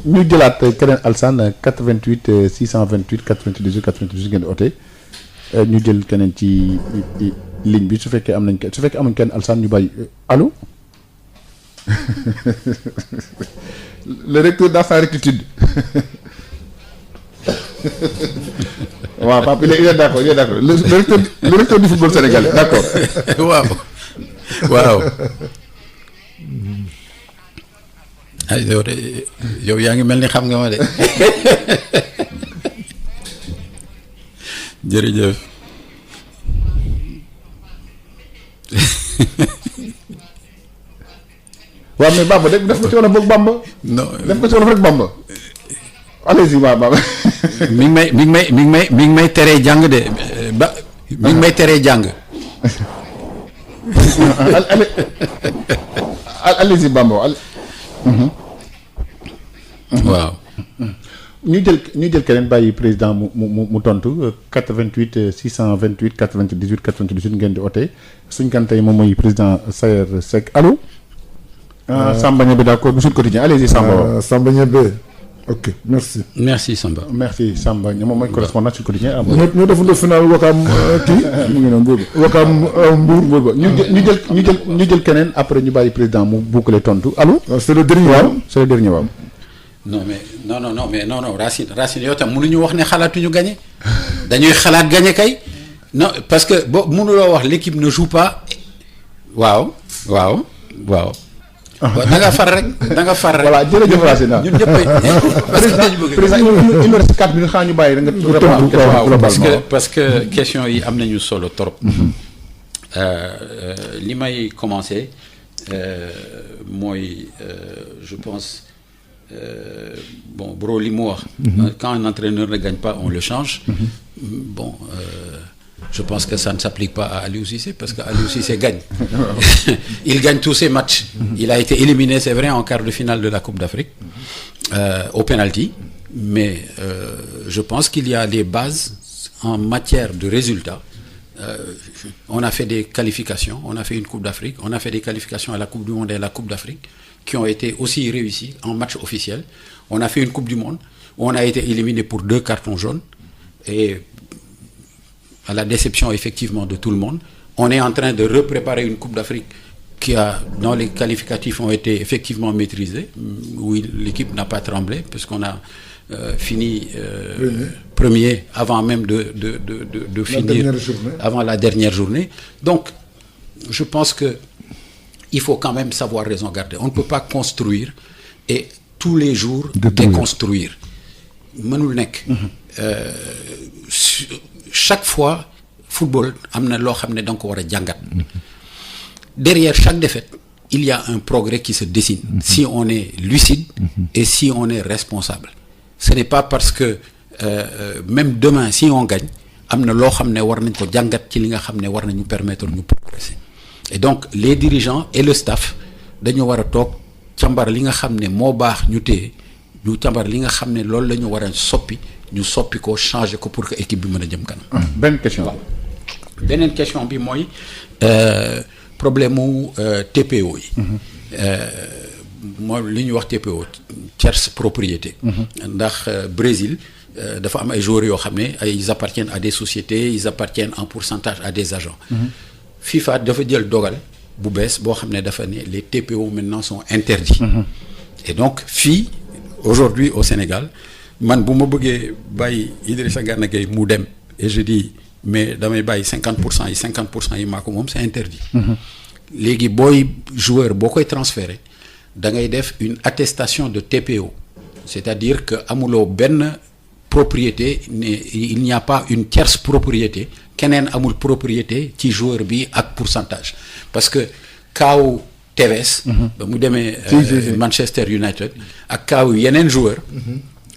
ñu jëlaat keneen Alsane 88 628 98 98 ngeen di oote ñu jël keneen ci ligne bi su fekkee am nañ kenn su fekkee amuñ kenn Alsane ñu bàyyi allo. le recteur dans sa rectitude. waaw Pape il est d'accord le recteur du football sénégalais d'accord. waaw. ay yow yaa ngi mel ni xam nga ma de jërëjëf. waaw mais Bamba def ko ci wolof boog Bamba. non def ko ci wolof rek Bamba. allez-y waaw Bamba. mi ngi may teree jàng de ba mi ngi may teree jàng. allez-y Bamba waaw. ñu jël keneen bàyyi président mu tontu 88 628 98 98 ngeen di oote suñ kan tey moom mooy président Sayer Seck allo. Samba Niébé d'accord bu Sud Quotidien allez-y Samba. Samba Niébé ok merci Samba. merci Samba moom mooy correspondant Sud Quotidien. ñoo defandoo final Wakaam kii mu ngi noonu boobu Wakaam Mbour. ñu jël keneen après ñu bàyyi président mu boucler tontu allo. c'est le dernier waaw c'est le dernier waaw. non Racine yow tam mënuñu wax ne xalaatuñu gagné dañuy xalaat gagné kay non parce que boo mënuloo wax l'équipe ne joue pas waaw. waaw da nga far rek voilà jërëjëf Racine ñun ñëpp président il me reste 4 minutes xanaa ñu bàyyi da nga parce que question yi am nañu solo trop. li may commencer mooy je pense bon bro li mu wax. quand un entraîneur ne gagne pas on le change. Bon. Je pense que ça ne s'applique pas à Aliou Cissé parce que Aliou Cissé gagne. Il gagne tous ses matchs. Il a été éliminé, c'est vrai, en quart de finale de la Coupe d'Afrique au penalty. Mais je pense qu'il y a des bases en matière de résultats. On a fait des qualifications, on a fait une Coupe d'Afrique, on a fait des qualifications à la Coupe du Monde et à la Coupe d'Afrique qui ont été aussi réussies en match officiel. On a fait une Coupe du Monde où on a été éliminé pour 2 cartons jaunes et à la déception effectivement de tout le monde. On est en train de repréparer une Coupe d'Afrique dont les qualificatifs ont été effectivement maîtrisés, où l'équipe n'a pas tremblé, puisqu'on a fini premier avant même de finir, avant la dernière journée. Donc, je pense que il faut quand même savoir raison garder. On ne peut pas construire et tous les jours déconstruire. Mënul nekk. Chaque fois football am na loo xam ne da nga ko war a jàngat. Derrière chaque défaite il y a un progrès qui se dessine. Si on est lucide et si on est responsable. Ce n'est pas parce que même demain si on gagne am na loo xam ne war nañ ko jàngat ci li nga xam ne war nañu permettre ñu progresser. Et donc les dirigeants et le staff dañu war a toog càmbar li nga xam ne moo baax ñu téye ñu càmbar li nga xam ne loolu la ñu war a soppi. ñu soppi ko changer ko pour que équipe bi mën a jëm kanam. benn question waaw beneen question bi mooy problème mu TPO yi. mooy li ñuy wax TPO tierce propriété. ndax Brésil dafa am ay joueurs yoo xam ne ils appartiennent à des sociétés ils appartiennent en pourcentage à des agents. FIFA dafa jël dogal bu bees boo xam ne dafa ne les TPO maintenant sont interdits. Et donc fii aujourd'hui au Sénégal. Man bu ma bëggee bàyyi Idrissa Gana Gueye mu dem et je dis mais damay bàyyi 50% yi maa ko moom c'est interdit. Léegi booy joueur boo koy transférer da ngay def une attestation de TPO c'est-à-dire que amuloo benn propriété ne il n'y a pas une tierce propriété keneen amul propriété ci joueur bi ak pourcentage parce que kaaw Tevez. ba mu demee Manchester United ak kaaw yeneen joueur.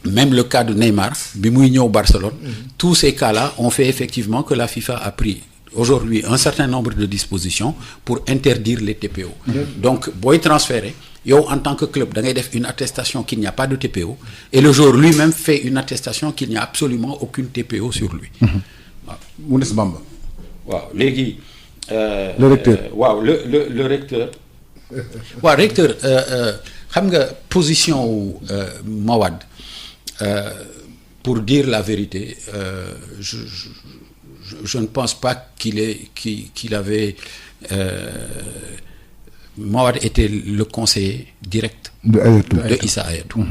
Même le cas de Neymar, bi muy ñëw Barcelone, tous ces cas-là ont fait effectivement que la FIFA a pris aujourd'hui un certain nombre de dispositions pour interdire les TPO. Donc, booy transférer, yow en tant que club, da ngay def une attestation qu'il n'y a pas de TPO et le joueur lui-même fait une attestation qu'il n'y a absolument aucune TPO sur lui. Waaw. Mounes Bamba. Waaw léegi. Le recteur. Waaw le recteur. Waaw recteur xam nga position wu Mawade. Pour dire la vérité, je ne pense pas qu'il avait. Mawade était le conseiller direct de Issa Hayatou.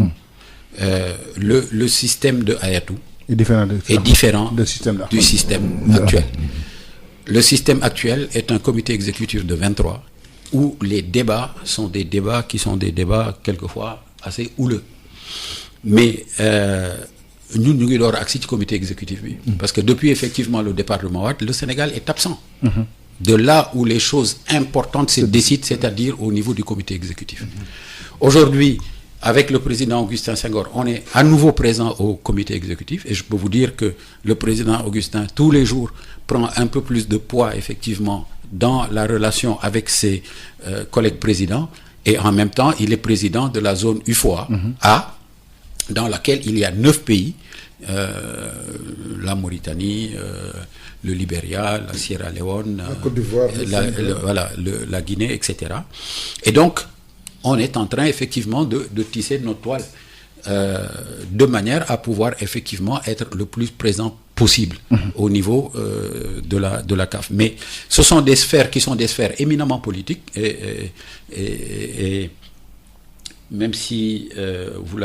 Le système de Hayatou est différent du système actuel. Le système actuel est un comité exécutif de 23 où les débats sont des débats qui sont des débats quelquefois assez houleux. Mais ñun ñu ngi door agsi ci comité exécutif bi. Parce que depuis effectivement le départ de Mawade, le Sénégal est absent. De là où les choses importantes se décident, c'est-à-dire au niveau du comité exécutif. Aujourd'hui, avec le président Augustin Senghor, on est à nouveau présent au comité exécutif et je peux vous dire que le président Augustin, tous les jours, prend un peu plus de poids effectivement dans la relation avec ses collègues présidents et en même temps, il est président de la zone UFOA A, dans laquelle il y a 9 pays, la Mauritanie, le Libéria, la Sierra Leone, la Côte d'Ivoire, la Guinée, etc. Et donc, on est en train effectivement de tisser notre toile de manière à pouvoir effectivement être le plus présent possible au niveau de la CAF. Mais ce sont des sphères qui sont des sphères éminemment politiques et même si vous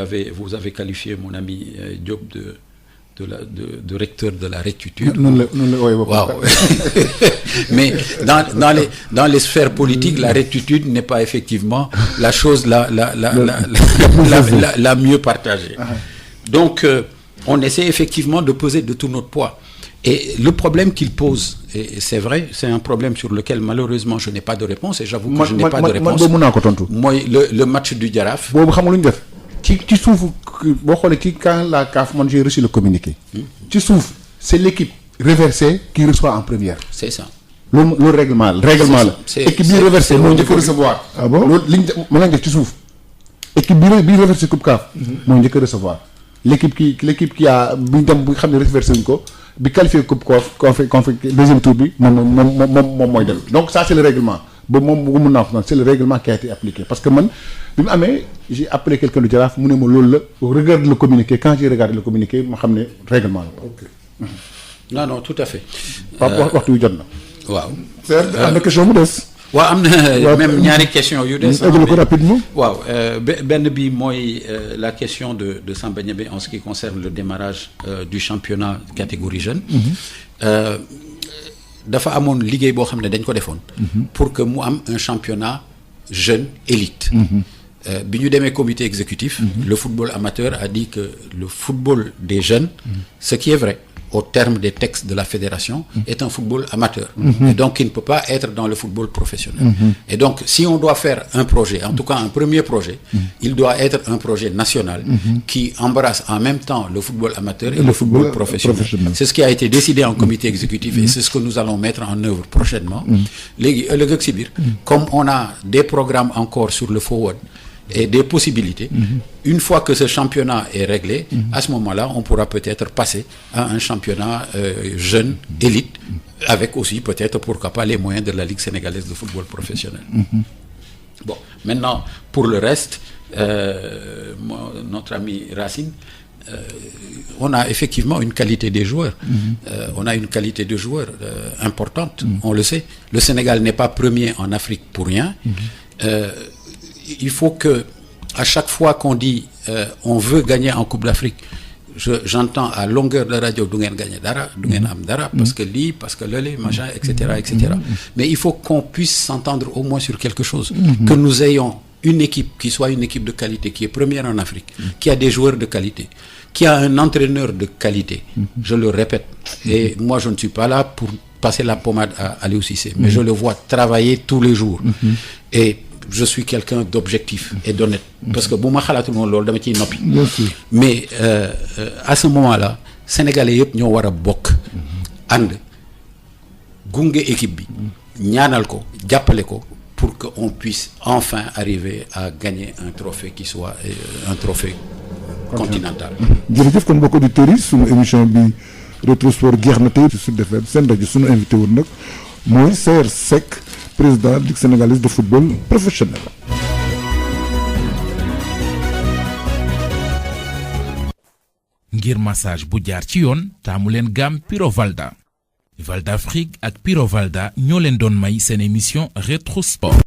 avez qualifié mon ami Diop de de recteur de la rectitude. noonu la wooye boppam. Waaw mais dans les sphères politiques la rectitude n'est pas effectivement la chose la mieux partagée. Donc on essaie effectivement de peser de tout notre poids. Et le problème qu'il pose, et c'est vrai, c'est un problème sur lequel malheureusement je n'ai pas de réponse, et j'avoue que je n'ai pas de réponse. boobu mën naa ko tontu. mooy le match du Jaraaf. boobu xam nga lu ñu def ci suuf boo xoolee ci quand la CAF man j'ai reçu le communiqué. ci suuf c'est l'équipe reversée qui reçoit en première. C'est ça. loolu règlement la. équipe bi reversée moo njëkk a recevoir. Ah bon loolu liñ mën nañ def ci suuf. équipe bi reversé coupe CAF. moo njëkk a recevoir. l'équipe qui a bi ñu dem bu xam ne reversé wuñ ko bi qualifié coupe deuxième tour bi moom mooy dem. donc ça c'est le règlement ba moom bu mun naa ko c'est le règlement qui a été appliqué parce que man bi mu amee j'ai appelé quelqu'un du Jaraaf mu ne ma loolu la regarde le communiqué quand j'ai regardé le communiqué ma xam ne règlement la. ok non tout à fait. waxtu wi jot na. waaw. am na question mu des. waaw am na même ñaari question yu des. eggal ko rapidement. waaw benn bi mooy la question de Samba Niébé en ce qui concerne le démarrage du championnat catégorie jeune. dafa amoon liggéey boo xam ne dañ ko defoon. pour que mu am un championnat jeune élite. bi ñu demee comité exécutif. le football amateur a dit que le football des jeunes. ce qui est vrai. au terme des textes de la fédération, est un football amateur. Et donc, il ne peut pas être dans le football professionnel. Et donc, si on doit faire un projet, en tout cas un premier projet, il doit être un projet national qui embrasse en même temps le football amateur et le football professionnel. C'est ce qui a été décidé en comité exécutif et c'est ce que nous allons mettre en œuvre prochainement. Comme on a des programmes encore sur le forward, et des possibilités. Une fois que ce championnat est réglé, à ce moment-là, on pourra peut-être passer à un championnat jeune, élite, avec aussi peut-être, pourquoi pas, les moyens de la Ligue sénégalaise de football professionnel. Bon, maintenant, pour le reste, notre ami Racine, on a effectivement une qualité des joueurs. On a une qualité de joueurs importante, on le sait. Le Sénégal n'est pas premier en Afrique pour rien. Il faut que, à chaque fois qu'on dit on veut gagner en Coupe d'Afrique, j'entends à longueur de radio du ngeen gagner dara, du ngeen am dara, parce que lii, parce que lële, machin, etc., etc. Mais il faut qu'on puisse s'entendre au moins sur quelque chose. Que nous ayons une équipe qui soit une équipe de qualité, qui est première en Afrique, qui a des joueurs de qualité, qui a un entraîneur de qualité. Je le répète. Et moi, je ne suis pas là pour passer la pommade à Aliou Cissé, mais je le vois travailler tous les jours. Et je suis quelqu'un d'objectif et d'honnête. Parce que bon, mais à ce moment-là, Sénégalais yëpp ñoo war a bokk ànd gunge équipe bi ñaanal ko jàppale ko pour que on puisse enfin arriver à gagner un trophée qui soit un trophée continental. jërëjëf kon mbokk auditeurs yi sunu émission bi Rétro Sport jeex na tey ci Sud FM seen rajo sunu invité woon nag mooy Saër Seck, président Ligue sénégalaise de football professionnel. ngir massage bu jaar ci yoon taamu leen gamme Piro Valda. Valda Afrique ak Piro Valda ñoo leen doon may seen émission Rétro Sport.